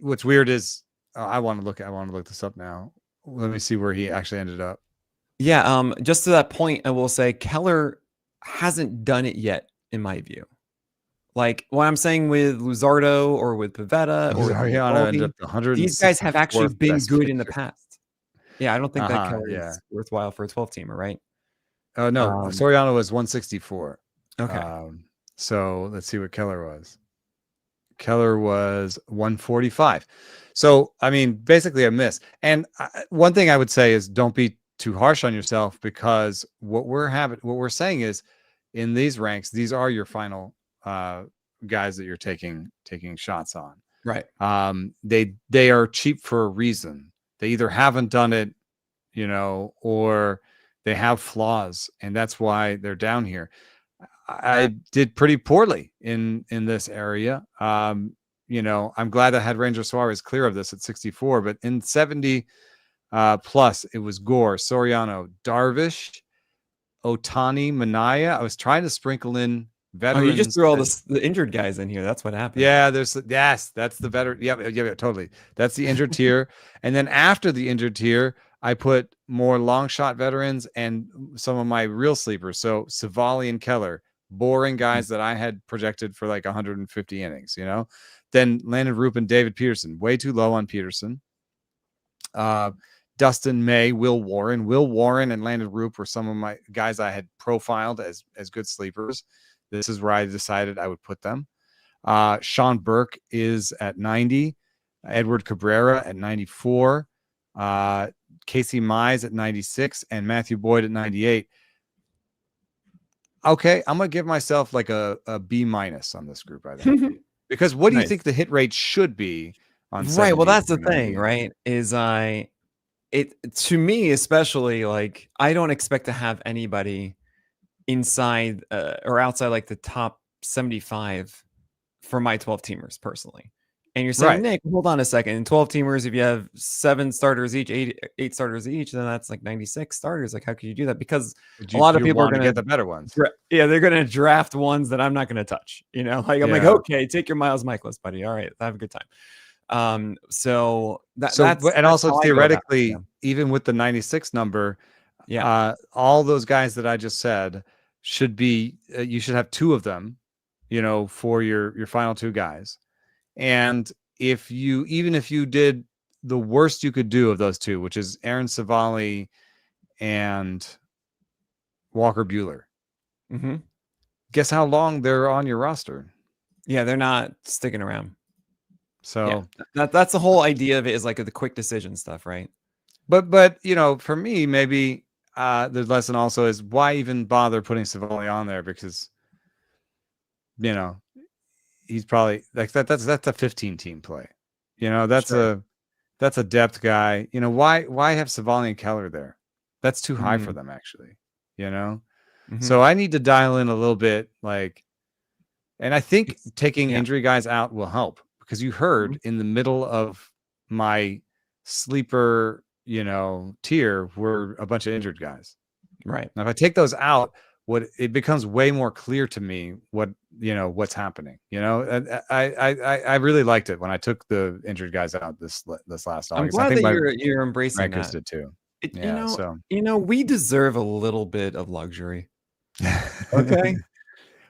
What's weird is I want to look this up now. Let me see where he actually ended up. Yeah, just to that point, I will say Keller hasn't done it yet, in my view. Like, what I'm saying with Luzardo or with Pivetta or Valdi, these guys have actually been good in the past. Yeah, I don't think that Keller is worthwhile for a 12-teamer, right? Oh, no. Soriano was 164. Okay. So let's see what Keller was. Keller was 145. So, I mean, basically a miss. And one thing I would say is, don't be too harsh on yourself, because what we're saying is, in these ranks, these are your final guys that you're taking shots on. Right. They are cheap for a reason. They either haven't done it, or they have flaws, and that's why they're down here. I did pretty poorly in this area. I'm glad I had Ranger Suarez clear of this at 64, but in 70 plus, it was Gore, Soriano, Darvish, Ohtani, Minaya. I was trying to sprinkle in veterans. Oh, you just threw all the injured guys in here. That's what happened. Yeah, that's the veteran. Yeah, totally. That's the injured tier. And then after the injured tier, I put more long shot veterans and some of my real sleepers. So Savali and Keller, boring guys that I had projected for like 150 innings, Then Landon Roop and David Peterson, way too low on Peterson. Dustin May, Will Warren and Landon Roop were some of my guys I had profiled as good sleepers. This is where I decided I would put them. Sean Burke is at 90, Edward Cabrera at 94, Casey Mize at 96, and Matthew Boyd at 98. Okay, I'm gonna give myself like a B- on this group, I think. Because what do you think the hit rate should be on? Right. Well, that's the thing, right? Is to me, especially, like, I don't expect to have anybody inside or outside like the top 75 for my 12 teamers personally. And you're saying, Nick, hold on a second. In 12 teamers, if you have 7 starters each, 8 starters each, then that's like 96 starters. Like, how could you do that? Because a lot of people are going to get the better ones. Yeah, they're going to draft ones that I'm not going to touch. Like, I'm like, okay, take your Miles Michaelis, buddy. All right, have a good time. That's and also theoretically, even with the 96 number, all those guys that I just said should be you should have 2 of them, for your final 2 guys. And if you did the worst you could do of those 2, which is Aaron Savali and Walker Buehler, Mm-hmm. Guess how long they're on your roster? Yeah, they're not sticking around. So that's the whole idea of it, is like the quick decision stuff, right? but for me, maybe the lesson also is why even bother putting Savali on there, because he's probably like that's a 15 team play. Sure. That's a depth guy. Why have Savali and Keller there? That's too high for Mm-hmm. them, actually. So I need to dial in a little bit, and I think taking Yeah. injury guys out will help, because you heard in the middle of my sleeper, tier were a bunch of injured guys. Right. Now, if I take those out, it becomes way more clear to me what's happening. I really liked it when I took the injured guys out this last I'm August. I glad think that my you're embracing rankers that. did too. You Yeah. know, So we deserve a little bit of luxury. Okay.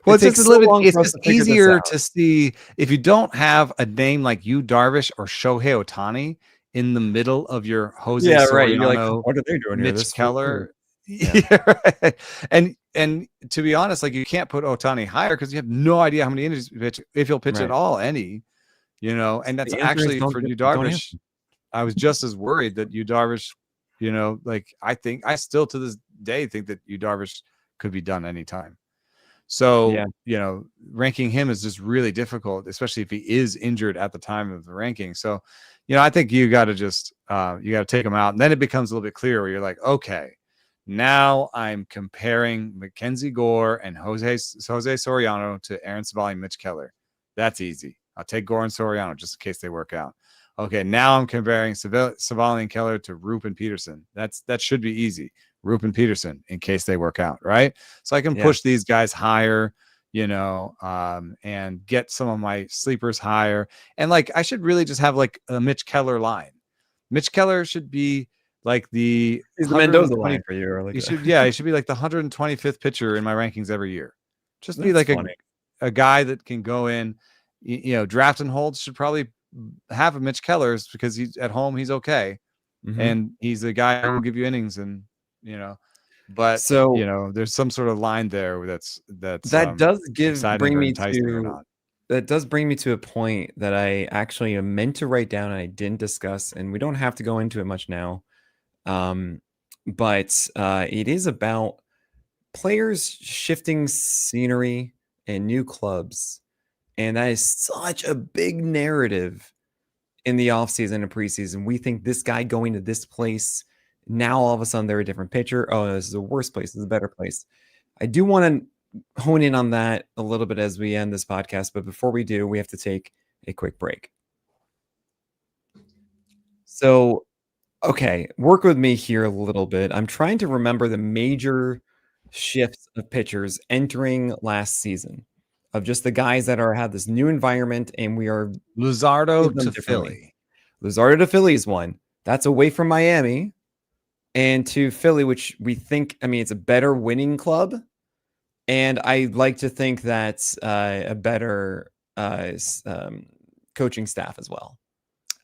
well, It it's just takes a so little bit. long It's for us just to figure this easier out. to see if you don't have a name like Yu Darvish or Shohei Ohtani in the middle of your Jose Yeah, right. You're like, Soriano, what are they doing here? Mitch This is so weird. Keller. Yeah. Yeah, right. And to be honest, like, you can't put Ohtani higher because you have no idea how many innings pitch, if he'll pitch at Right. all, any. And that's The answer is actually for Yu don't answer. Darvish. I was just as worried that Yu Darvish, I still to this day think that Yu Darvish could be done anytime. So, Yeah. Ranking him is just really difficult, especially if he is injured at the time of the ranking. So, I think you got to just, you got to take him out. And then it becomes a little bit clearer where you're like, okay, now I'm comparing Mackenzie Gore and Jose Soriano to Aaron Savali and Mitch Keller. That's easy. I'll take Gore and Soriano just in case they work out. Okay, now I'm comparing Savali and Keller to Roop and Peterson. That should be easy. Roop and Peterson in case they work out, right? So I can push these guys higher, and get some of my sleepers higher. And I should really just have a Mitch Keller line. Mitch Keller should be like the He's the Mendoza line for you, or he should be like the 125th pitcher in my rankings every year. Just be like funny. a guy that can go in, draft and holds should probably have a Mitch Keller's, because he's at home, he's okay. Mm-hmm. And he's the guy who will give you innings, and but so there's some sort of line there that does bring me to that does bring me to a point that I actually meant to write down and I didn't discuss, and we don't have to go into it much now. But it is about players shifting scenery and new clubs, and that is such a big narrative in the offseason and preseason. We think this guy going to this place, now all of a sudden they're a different pitcher. Oh, this is a worse place. This is a better place. I do want to hone in on that a little bit as we end this podcast, but before we do, we have to take a quick break. So, okay, work with me here a little bit. I'm trying to remember the major shifts of pitchers entering last season, of just the guys that have this new environment, and we are Luzardo to Philly. Luzardo to Philly is one. That's away from Miami and to Philly, which we think, it's a better winning club. And I like to think that's a better coaching staff as well.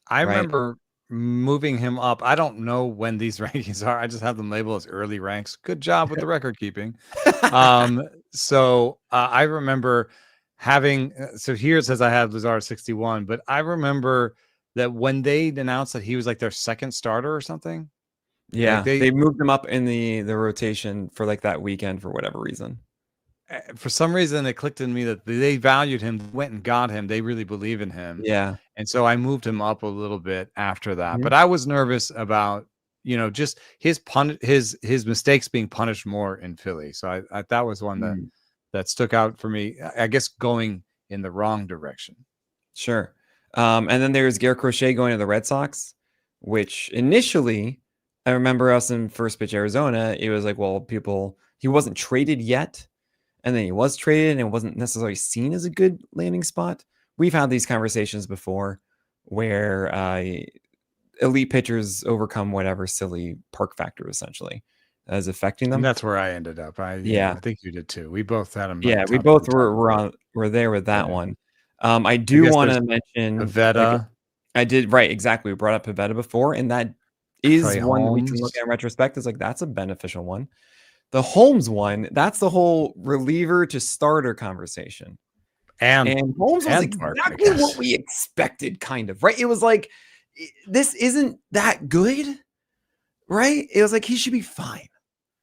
I remember moving him up. I don't know when these rankings are. I just have them labeled as early ranks. Good job with the record keeping. So I remember having, so here it says I have Luzardo 61, but I remember that when they announced that he was like their second starter or something. Yeah, they moved him up in the rotation for that weekend for whatever reason. For some reason, it clicked in me that they valued him, went and got him. They really believe in him. Yeah. And so I moved him up a little bit after that. Mm-hmm. But I was nervous about, just his mistakes being punished more in Philly. So I that was one that stuck out for me, I guess, going in the wrong direction. Sure. And then there's Garrett Crochet going to the Red Sox, which initially, I remember us in First Pitch Arizona, it was like, well, he wasn't traded yet. And then he was traded and it wasn't necessarily seen as a good landing spot. We've had these conversations before where elite pitchers overcome whatever silly park factor essentially as affecting them. And that's where I ended up. I think you did too. We both had them. Yeah, we both were there with that one. I do want to mention Pivetta. I did, right, exactly. We brought up Pivetta before, and that is one we can look at in retrospect as that's a beneficial one. The Holmes one, that's the whole reliever to starter conversation. And Holmes was exactly what we expected, kind of, right? It was like, this isn't that good, right? It was like, he should be fine.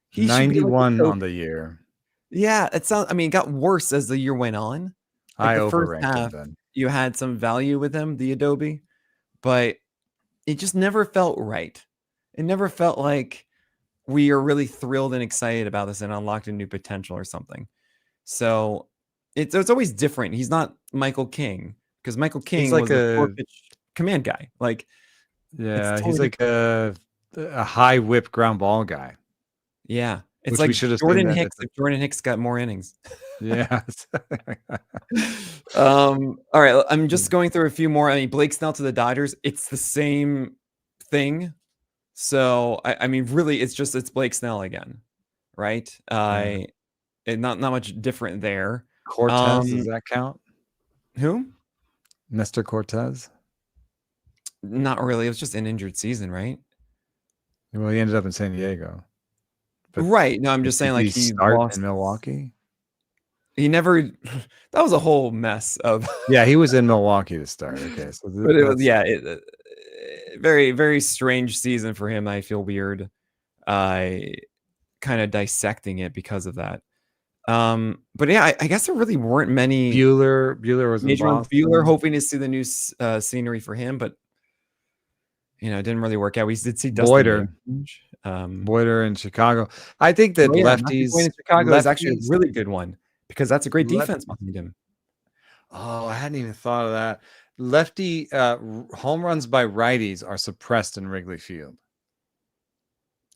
He 91 should be on the year. Yeah, it sounds. I mean, it got worse as the year went on. Like I the first overranked half, him then. you had some value with him, the Adobe, but it just never felt right. It never felt like we are really thrilled and excited about this and unlocked a new potential or something. So it's always different. He's not Michael King, because Michael King like was a short pitch command guy. Like, yeah, totally he's like a high whip ground ball guy. Yeah, it's Which like we should have Jordan Hicks if Jordan Hicks got more innings. Yeah. All right, I'm just going through a few more. I mean, Blake Snell to the Dodgers, it's the same thing. So I mean, really, it's Blake Snell again, right? And not much different there. Cortez, does that count? Who? Mr. Cortez? Not really. It was just an injured season, right? Well, he ended up in San Diego. But right. No, I'm just saying, like, he lost in Milwaukee. He never. That was a whole mess of. Yeah, he was in Milwaukee to start. Okay, so but it was very, very strange season for him. I feel weird, kind of dissecting it because of that. But yeah, I guess there really weren't many. Bueller was major in Bueller, hoping to see the new scenery for him, but it didn't really work out. We did see Boyder in Chicago. I think that Lefties in Chicago is actually a really good one, because that's a great defense behind him. Oh, I hadn't even thought of that. Lefty home runs by righties are suppressed in Wrigley Field.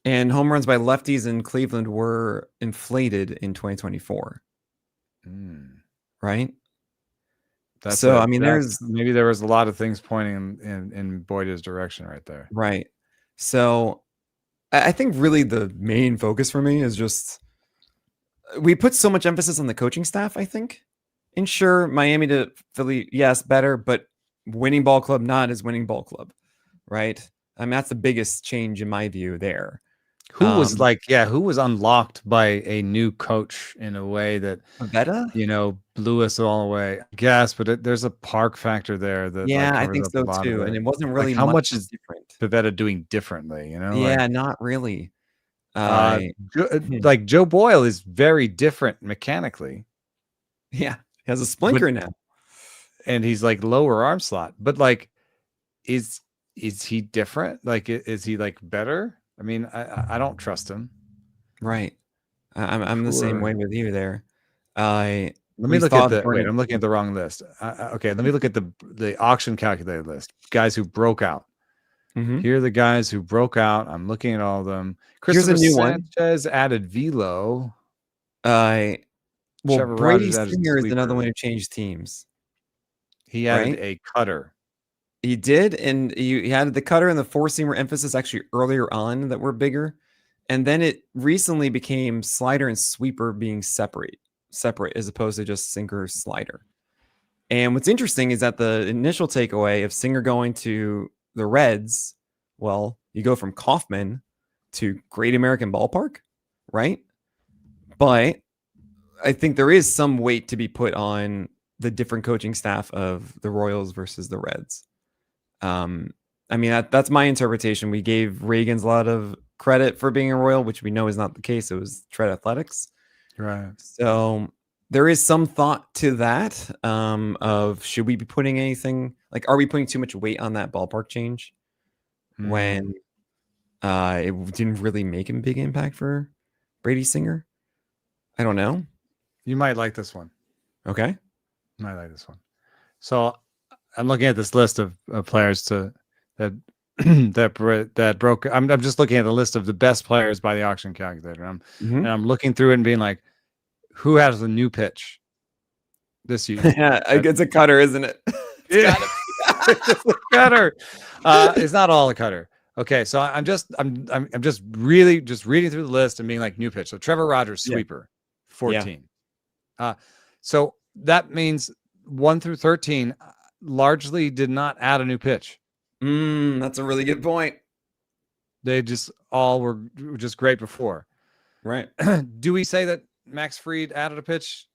And home runs by lefties in Cleveland were inflated in 2024. Right? I mean, maybe there was a lot of things pointing in Boyd's direction right there. Right. So I think really the main focus for me is just, we put so much emphasis on the coaching staff, I think. And sure, Miami to Philly, yes, better, but winning ball club, not as winning ball club. Right? I mean, that's the biggest change in my view there. Who was unlocked by a new coach in a way that Pivetta? Blew us all away. I guess, but there's a Park factor there that I think so too. And it wasn't really how much is different. Pivetta doing differently? Not really. Like Joe Boyle is very different mechanically. Yeah, he has a splinter now, and he's like lower arm slot. But like, is he different? Like, is he like better? I mean, I don't trust him. Right. I'm the same way with you there. Let me look at I'm looking at the wrong list. Okay, let me look at the auction calculated list. Guys who broke out. Here are the guys who broke out. I'm looking at all of them. Christopher Sanchez added velo. Brady Singer is another one who changed teams. He added a cutter. He did, and he added the cutter and the four-seamer emphasis actually earlier on that were bigger. And then it recently became slider and sweeper being separate as opposed to just sinker slider. And what's interesting is that the initial takeaway of Singer going to the Reds, well, you go from Kauffman to Great American Ballpark, right? But I think there is some weight to be put on the different coaching staff of the Royals versus the Reds. I mean, that's my interpretation. We gave Reagans a lot of credit for being a Royal, which we know is not the case. It was Tread Athletics. Right. So there is some thought to that of, should we be putting anything, like, are we putting too much weight on that ballpark change when it didn't really make a big impact for Brady Singer? I don't know. You might like this one. Okay. You might like this one. So I'm looking at this list of players that broke. I'm just looking at the list of the best players by the auction calculator. And I'm looking through it and being like, who has a new pitch this year? Yeah, it's a cutter, isn't it? It's a cutter. It's not all a cutter. Okay, so I'm just really reading through the list and being like, new pitch. So Trevor Rogers, sweeper, 14. So that means 1 through 13 largely did not add a new pitch. That's a really good point. They just all were just great before. Right. Do we say that Max Fried added a pitch?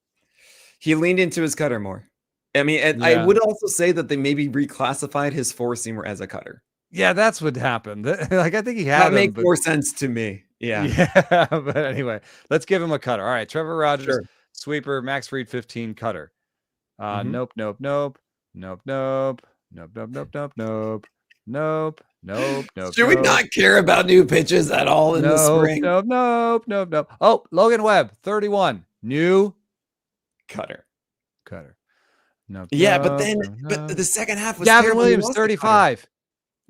He leaned into his cutter more. I mean, I Yeah. would also say that they maybe reclassified his four-seamer as a cutter. Yeah, that's what happened. Like, I think he That had him, makes but more sense to me. Yeah. yeah. But anyway, let's give him a cutter. All right, Trevor Rogers, Sure. sweeper, Max Fried 15 cutter. Mhm. Nope, nope, nope, nope, nope, nope, nope, nope, nope, nope, nope, nope, nope, Should we nope. not care about new pitches at all in the Nope, spring? nope, nope, nope, nope. Oh, Logan Webb, 31. New Cutter. cutter. Nope, Yeah, but nope, then nope, but nope. the second half was Gavin terrible. He Williams, lost the cutter. 35.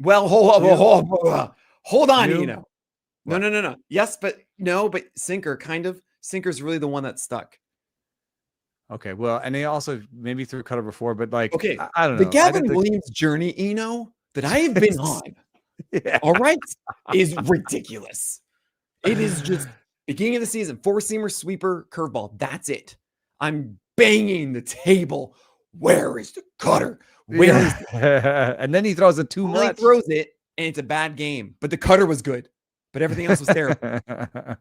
Well, hold on, New Eno. No, what? no, no, no. Yes, but no, but sinker kind of. Sinker's really the one that stuck. Okay, well, and he also maybe threw cutter before, but like Okay, I don't the know. I Gavin think Williams journey, Eno, that I have been on, yeah. all right, is ridiculous. It is just beginning of the season, four-seamer, sweeper, curveball. That's it. I'm banging the table. Where is the cutter? Where is Yeah. And then he throws it too He much. throws it, and it's a bad game. But the cutter was good. But everything else was terrible.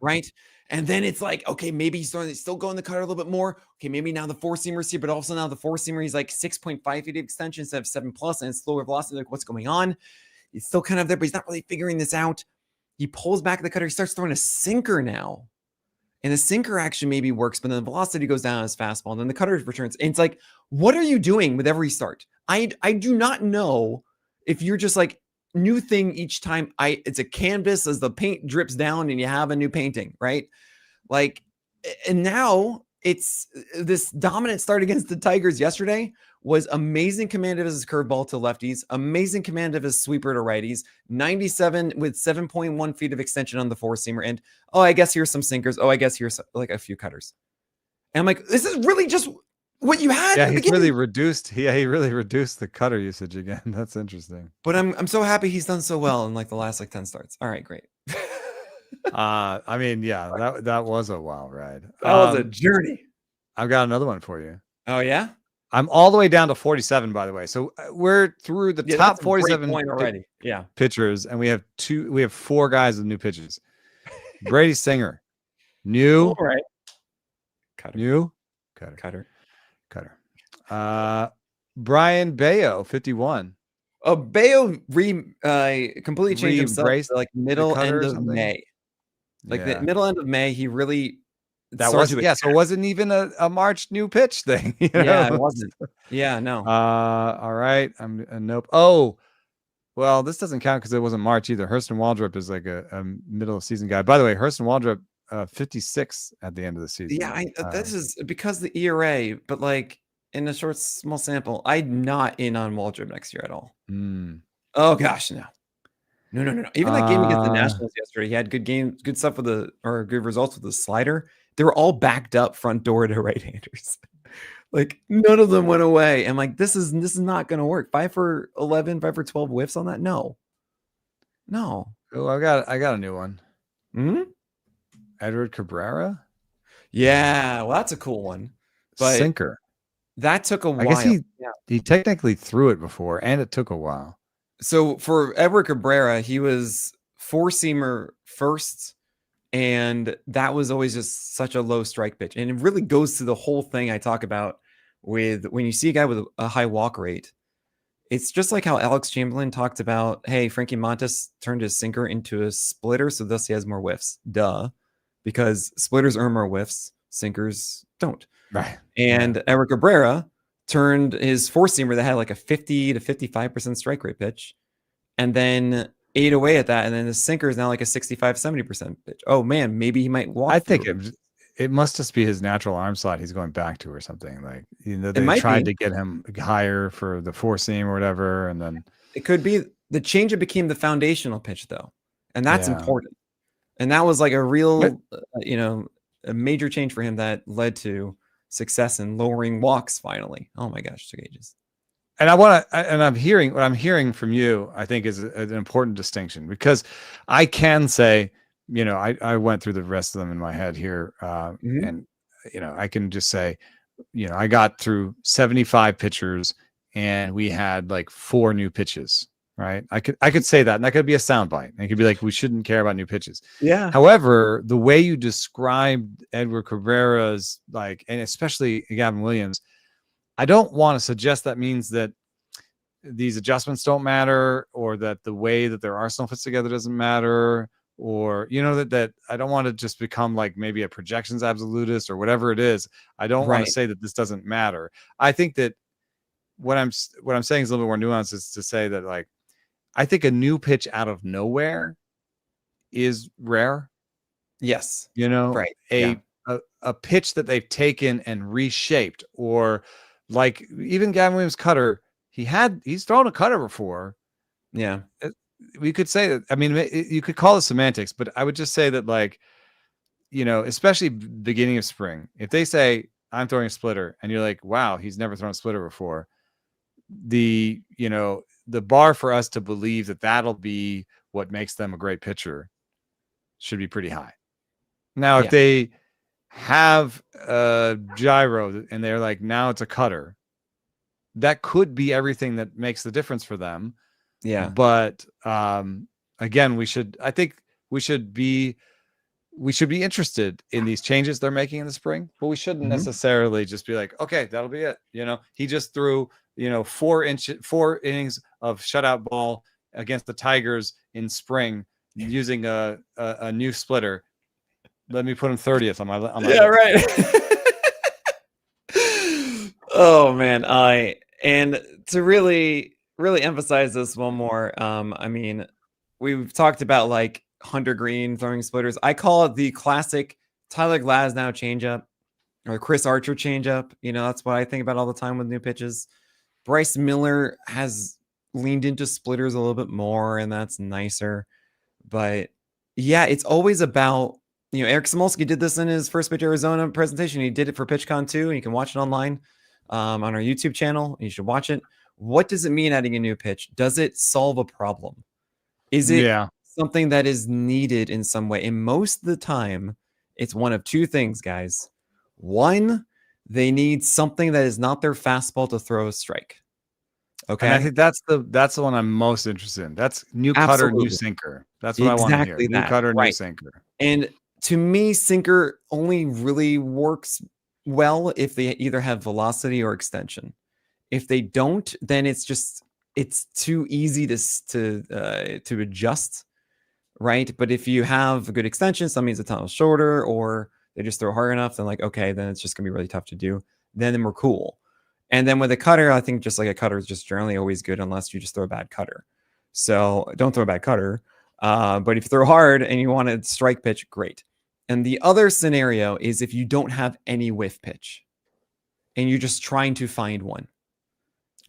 Right? And then it's like, okay, maybe he's still going the cutter a little bit more. Okay, maybe now the four-seamer's here, but also now the four-seamer, he's like 6.5 feet of extension instead of 7+, and it's slower velocity. Like, what's going on? He's still kind of there, but he's not really figuring this out. He pulls back the cutter. He starts throwing a sinker now. And the sinker action maybe works, but then the velocity goes down on his fastball, and then the cutter returns. And it's like, what are you doing with every start? I do not know if you're just like new thing each time. It's a canvas as the paint drips down and you have a new painting, right? Like, and now it's this dominant start against the Tigers yesterday was amazing command of his curveball to lefties, amazing command of his sweeper to righties, 97 with 7.1 feet of extension on the four-seamer. And, oh, I guess here's some sinkers. Oh, I guess here's like a few cutters. And I'm like, this is really just what you had Yeah, at the he's beginning. really reduced. Yeah, he really reduced the cutter usage again. That's interesting. But I'm so happy he's done so well in like the last like 10 starts. All right, great. I mean, yeah, that was a wild ride. That was a journey. I've got another one for you. Oh, yeah? I'm all the way down to 47, by the way. So we're through the top that's a great 47 point already. Yeah. pitchers, and we have four guys with new pitches. Brady Singer, new, All right. Cutter. new, cutter. Brian Bayo, 51. Bayo completely changed himself Re-embraced like middle cutter end or of something? May. Like Yeah. the middle end of May, he really That started was to so it wasn't even a March new pitch thing. You Yeah, know? it wasn't. Yeah, no. All right. I'm nope. Oh, well, this doesn't count because it wasn't March either. Hurston Waldrop is like a middle of season guy. By the way, Hurston Waldrop, 56 at the end of the season. Yeah, this is because the ERA, but like in a small sample, I'm not in on Waldrop next year at all. Oh gosh, no. No. Even that game against the Nationals yesterday, he had good stuff good results with the slider. They were all backed up front door to right-handers. Like none of them went away. And like this is not going to work. 5 for 11, 5 for 12 whiffs on that. No. Oh, I got a new one. Hmm? Edward Cabrera. Yeah, well, that's a cool one. But sinker. That took a while. I guess he technically threw it before, and it took a while. So for Edward Cabrera, he was four-seamer first, and that was always just such a low strike pitch. And it really goes to the whole thing I talk about with when you see a guy with a high walk rate. It's just like how Alex Chamberlain talked about, hey, Frankie Montas turned his sinker into a splitter, so thus he has more whiffs. Duh. Because splitters earn more whiffs, sinkers don't. Right. And Edward Cabrera turned his four-seamer that had like a 50 to 55% strike rate pitch and then ate away at that. And then the sinker is now like a 65, 70% pitch. Oh, man, maybe he might walk. I think it must just be his natural arm slot he's going back to or something. Like, they tried to get him higher for the four-seam or whatever. And then it could be the changeup became the foundational pitch, though. And that's important. And that was like a real, a major change for him that led to success in lowering walks finally. Oh my gosh, took ages. And what I'm hearing from you, I think is an important distinction, because I can say, I went through the rest of them in my head here. And, I can just say, I got through 75 pitchers and we had like 4 new pitches, right? I could say that, and that could be a soundbite. And it could be like, we shouldn't care about new pitches. Yeah. However, the way you described Edward Cabrera's, like, and especially Gavin Williams, I don't want to suggest that means that these adjustments don't matter, or that the way that their arsenal fits together doesn't matter, or that I don't want to just become like maybe a projections absolutist or whatever it is. I don't want to say that this doesn't matter. I think that what I'm saying is a little bit more nuanced, is to say that, like, I think a new pitch out of nowhere is rare. Yes. Right. A pitch that they've taken and reshaped, or like even Gavin Williams' cutter, he's thrown a cutter before. Yeah. We could say that. I mean, you could call it semantics, but I would just say that, like, especially beginning of spring, if they say I'm throwing a splitter and you're like, wow, he's never thrown a splitter before, the bar for us to believe that that'll be what makes them a great pitcher should be pretty high. Now, if they have a gyro and they're like, now it's a cutter, that could be everything that makes the difference for them. Yeah. But again, we should be interested in these changes they're making in the spring, but we shouldn't necessarily just be like, okay, that'll be it. He just threw 4 innings of shutout ball against the Tigers in spring using a new splitter. Let me put him 30th on my yeah, right. Oh man, and to really emphasize this one more, I mean, we've talked about like Hunter Green throwing splitters. I call it the classic Tyler Glasnow changeup or Chris Archer changeup. That's what I think about all the time with new pitches. Bryce Miller has leaned into splitters a little bit more, and that's nicer. But yeah, it's always about, Eric Smolsky did this in his first pitch Arizona presentation. He did it for PitchCon too, and you can watch it online on our YouTube channel. You should watch it. What does it mean adding a new pitch? Does it solve a problem? Is it something that is needed in some way? And most of the time, it's one of two things, guys. One, they need something that is not their fastball to throw a strike. Okay. And I think that's the one I'm most interested in. That's new cutter, new sinker. That's what I want to hear. New cutter, new sinker. And to me, sinker only really works well if they either have velocity or extension. If they don't, then it's too easy to adjust, right? But if you have a good extension, some means the tunnel's shorter, or they just throw hard enough, then like, okay, then it's just gonna be really tough to do. Then we're cool. And then with a cutter, I think just like a cutter is just generally always good unless you just throw a bad cutter. So don't throw a bad cutter. But if you throw hard and you want to strike pitch, great. And the other scenario is if you don't have any whiff pitch and you're just trying to find one.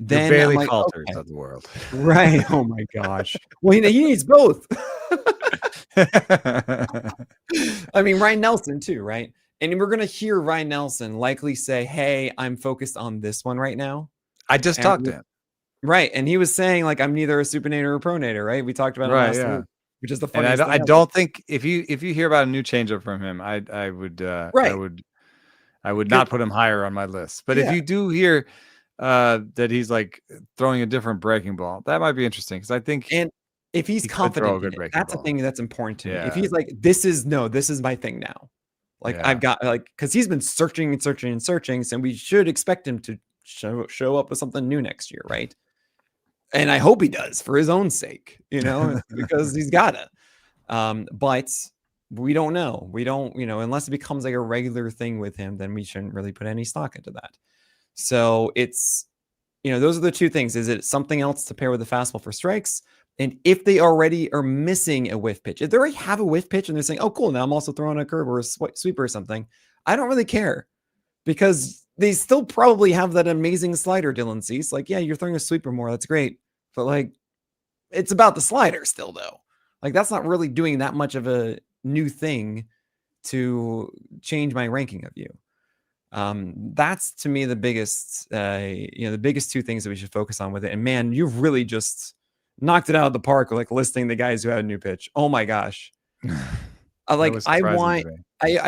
Then the Bailey Falters of the world. Right. Oh my gosh. Well, he needs both. I mean, Ryan Nelson too, right? And we're going to hear Ryan Nelson likely say, hey, I'm focused on this one right now. I just talked to him. Right. And he was saying, like, I'm neither a supinator or a pronator, right? We talked about it last week, which is the funniest thing. I don't think if you hear about a new changeup from him, I would not put him higher on my list. But if you do hear that he's like throwing a different breaking ball, that might be interesting, because I think, and if he's confident in it, that's a thing that's important to me. If he's like, this is my thing now. Like I've got, like, because he's been searching and searching and searching, so we should expect him to show up with something new next year, right? And I hope he does, for his own sake, because he's gotta. But we don't know. We don't, unless it becomes like a regular thing with him, then we shouldn't really put any stock into that. So it's, those are the two things. Is it something else to pair with the fastball for strikes? And if they already are missing a whiff pitch, if they already have a whiff pitch and they're saying, oh, cool, now I'm also throwing a curve or a sweeper or something, I don't really care, because they still probably have that amazing slider, Dylan Cease. Like, yeah, you're throwing a sweeper more. That's great. But like, it's about the slider still, though. Like, that's not really doing that much of a new thing to change my ranking of you. That's to me the biggest, the biggest two things that we should focus on with it. And man, you've really just knocked it out of the park, like listing the guys who had a new pitch. Oh my gosh. I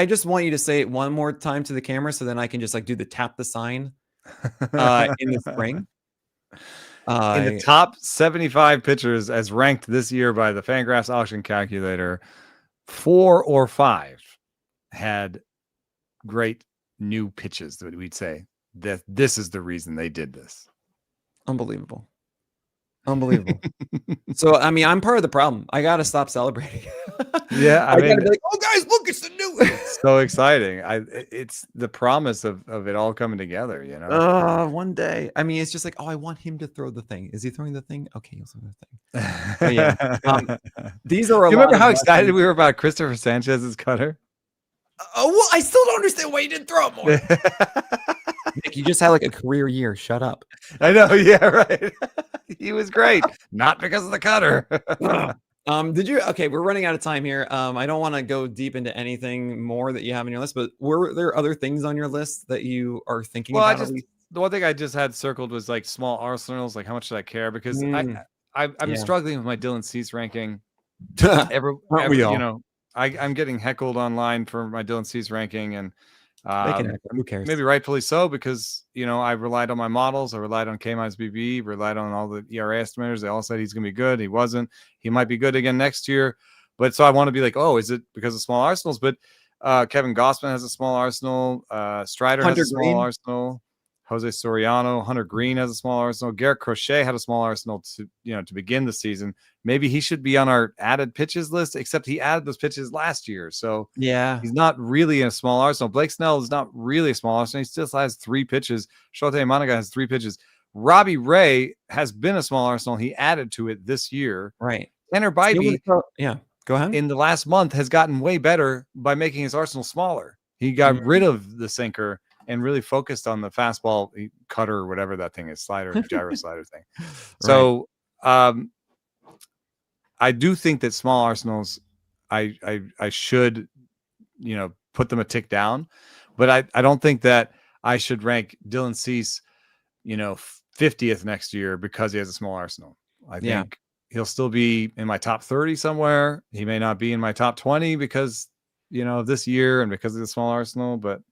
just want you to say it one more time to the camera, so then I can just like do the tap the sign in the spring. In the top 75 pitchers as ranked this year by the Fangraphs auction calculator, 4 or 5 had great new pitches that we'd say that this is the reason they did this. Unbelievable. So, I mean, I'm part of the problem. I got to stop celebrating. Yeah, I gotta be like, oh, guys, look, it's the new. It's so exciting. It's the promise of it all coming together, you know. One day. I mean, it's just like, oh, I want him to throw the thing. Is he throwing the thing? Okay, he'll throw the thing. But yeah, these are. You remember how excited we were about Christopher Sanchez's cutter? Oh, well, I still don't understand why you didn't throw it more. Nick, you just had like a career year. Shut up. I know. Yeah, right. He was great. Not because of the cutter. Did you? Okay, we're running out of time here. I don't want to go deep into anything more that you have on your list, but were there other things on your list that you are thinking about? The one thing I just had circled was like small arsenals. Like, how much should I care? Because I'm struggling with my Dylan Cease ranking. We all? You know, I'm getting heckled online for my Dylan Cease ranking, and who cares? Maybe rightfully so, because I relied on my models, I relied on K-BB, relied on all the ERA estimators. They all said he's going to be good. He wasn't. He might be good again next year, but so I want to be like, oh, is it because of small arsenals? But Kevin Gossman has a small arsenal. Strider has a small arsenal. Jose Soriano, Hunter Green has a small arsenal. Garrett Crochet had a small arsenal to begin the season. Maybe he should be on our added pitches list, except he added those pitches last year. So yeah, he's not really in a small arsenal. Blake Snell is not really a small arsenal. He still has 3 pitches. Shohei Monaga has 3 pitches. Robbie Ray has been a small arsenal. He added to it this year. Right. Tanner Bybee, go ahead. in the last month has gotten way better by making his arsenal smaller. He got rid of the sinker and really focused on the fastball cutter or whatever that thing is, gyro slider thing. So I do think that small arsenals, I should, put them a tick down, but I don't think that I should rank Dylan Cease, 50th next year because he has a small arsenal. I think he'll still be in my top 30 somewhere. He may not be in my top 20 because, of this year and because of the small arsenal, but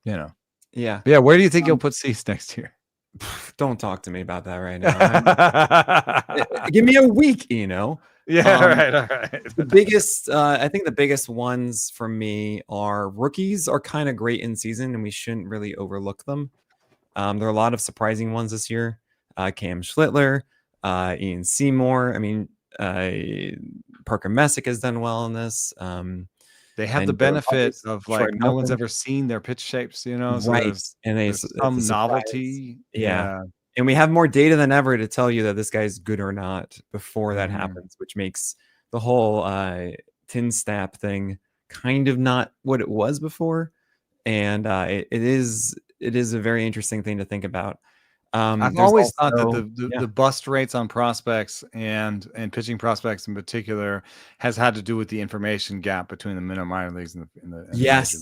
where do you think you'll put Cease next year? Don't talk to me about that right now. Give me a week, Yeah, all right. The biggest, I think the biggest ones for me are rookies are kind of great in season, and we shouldn't really overlook them. There are a lot of surprising ones this year. Cam Schlittler, Ian Seymour. I mean, Parker Messick has done well in this. They have the benefit of like no one's ever seen their pitch shapes, so right? And there's some novelty. Yeah. And we have more data than ever to tell you that this guy's good or not before that happens, which makes the whole tin snap thing kind of not what it was before. And it is a very interesting thing to think about. I've always thought that the bust rates on prospects and pitching prospects in particular has had to do with the information gap between the minor minor leagues and the yes,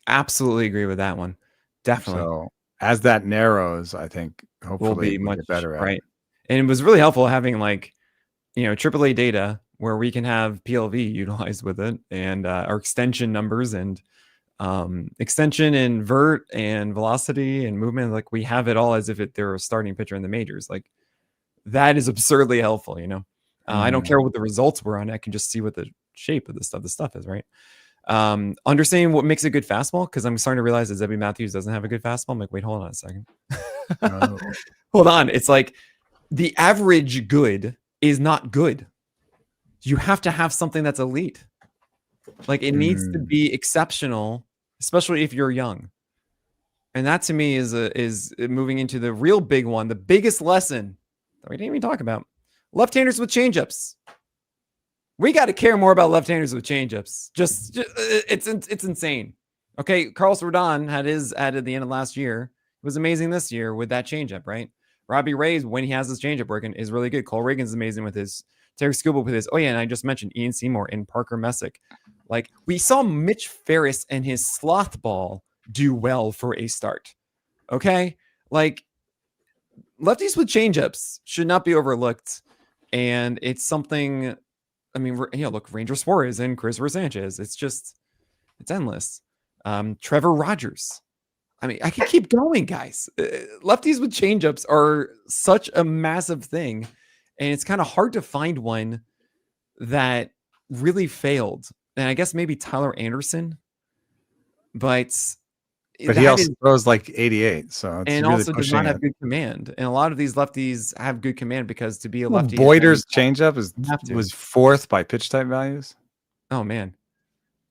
absolutely agree with that one. Definitely. So as that narrows, I think hopefully we'll be much better at right. And it was really helpful having AAA data where we can have PLV utilized with it, and our extension numbers and extension and vert and velocity and movement. Like, we have it all as if they're a starting pitcher in the majors. Like, that is absurdly helpful. I don't care what the results were on it. I can just see what the shape of the stuff is, right? Understanding what makes a good fastball, because I'm starting to realize that Zebby Matthews doesn't have a good fastball. I'm like, wait, hold on a second. Hold on. It's like the average good is not good. You have to have something that's elite. Like, it needs to be exceptional, especially if you're young. And that to me is moving into the real big one, the biggest lesson that we didn't even talk about. Left-handers with changeups. We got to care more about left-handers with changeups. Just it's insane. Okay, Carlos Rodon had his added at the end of last year. It was amazing this year with that changeup, right? Robbie Ray, when he has his changeup working, is really good. Cole Reagan's amazing with his. Terry Scuba with his. Oh yeah, and I just mentioned Ian Seymour and Parker Messick. Like, we saw Mitch Ferris and his sloth ball do well for a start. Okay, like, lefties with changeups should not be overlooked, and it's something. I mean, look, Ranger Suarez and Chris Sanchez. It's endless. Trevor Rogers. I mean, I could keep going, guys. Lefties with changeups are such a massive thing, and it's kind of hard to find one that really failed. And I guess maybe Tyler Anderson, but But he that also is, throws like 88, so it's and really also does pushing not have it. good command. And a lot of these lefties have good command because to be a Well, lefty, Boyder's changeup you have to. was 4th by pitch type values. Oh man,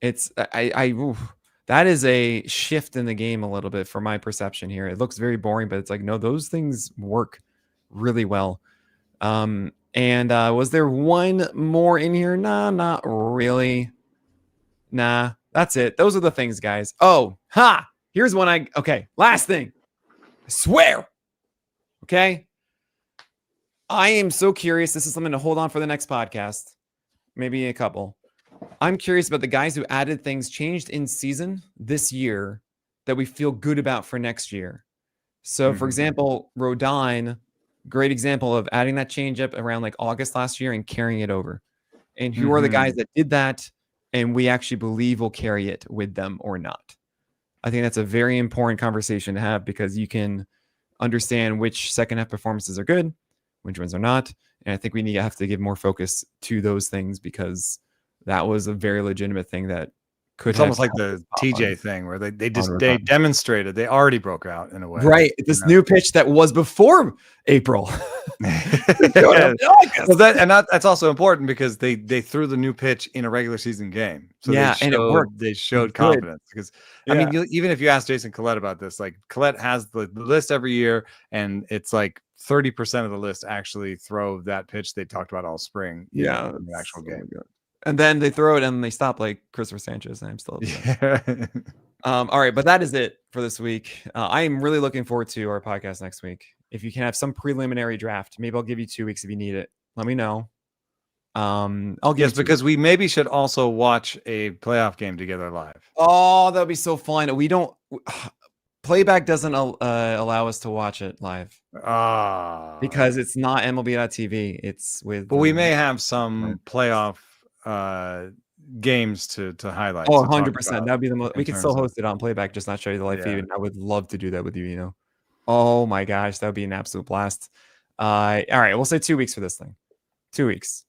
it's oof. That is a shift in the game a little bit for my perception here. It looks very boring, but it's like no, those things work really well. And was there one more in here? Nah, not really. Nah, that's it. Those are the things, guys. Oh, ha! Here's one okay, last thing. I swear. Okay. I am so curious. This is something to hold on for the next podcast. Maybe a couple. I'm curious about the guys who added things changed in season this year that we feel good about for next year. So, for example, Rodon, great example of adding that changeup around like August last year and carrying it over. And who are the guys that did that and we actually believe will carry it with them or not? I think that's a very important conversation to have because you can understand which second half performances are good, which ones are not. And I think we have to give more focus to those things because that was a very legitimate thing that could. It's almost like the TJ thing where they demonstrated they already broke out in a way, right? This new pitch that was before April. Well, that's also important because they threw the new pitch in a regular season game, so and it worked. They showed confidence because I mean, even if you ask Jason Collette about this, like Collette has the list every year, and it's like 30% of the list actually throw that pitch they talked about all spring. In the actual game. And then they throw it and they stop like Christopher Sanchez. And I'm still all right, but that is it for this week. I am really looking forward to our podcast next week. If you can have some preliminary draft, maybe I'll give you 2 weeks if you need it. Let me know. I'll give because we maybe should also watch a playoff game together live. Oh, that would be so fun. We don't playback doesn't allow us to watch it live. Because it's not MLB.TV. It's with. But we may have some playoff games to highlight. Oh, 100%. That'd be the most. We could still host it on playback, just not show you the live feed. And I would love to do that with you. Oh my gosh, that would be an absolute blast. All right, we'll say 2 weeks for this thing. 2 weeks.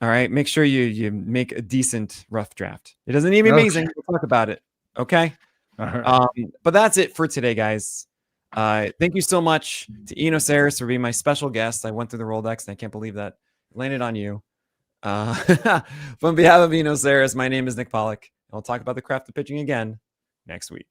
All right, make sure you make a decent rough draft. It doesn't need to be amazing. We'll talk about it. Okay. Right. But that's it for today, guys. Thank you so much to Eno Sarris for being my special guest. I went through the Rolodex and I can't believe that landed on you. On behalf of Eno Sarris, my name is Nick Pollack, and we'll talk about the craft of pitching again next week.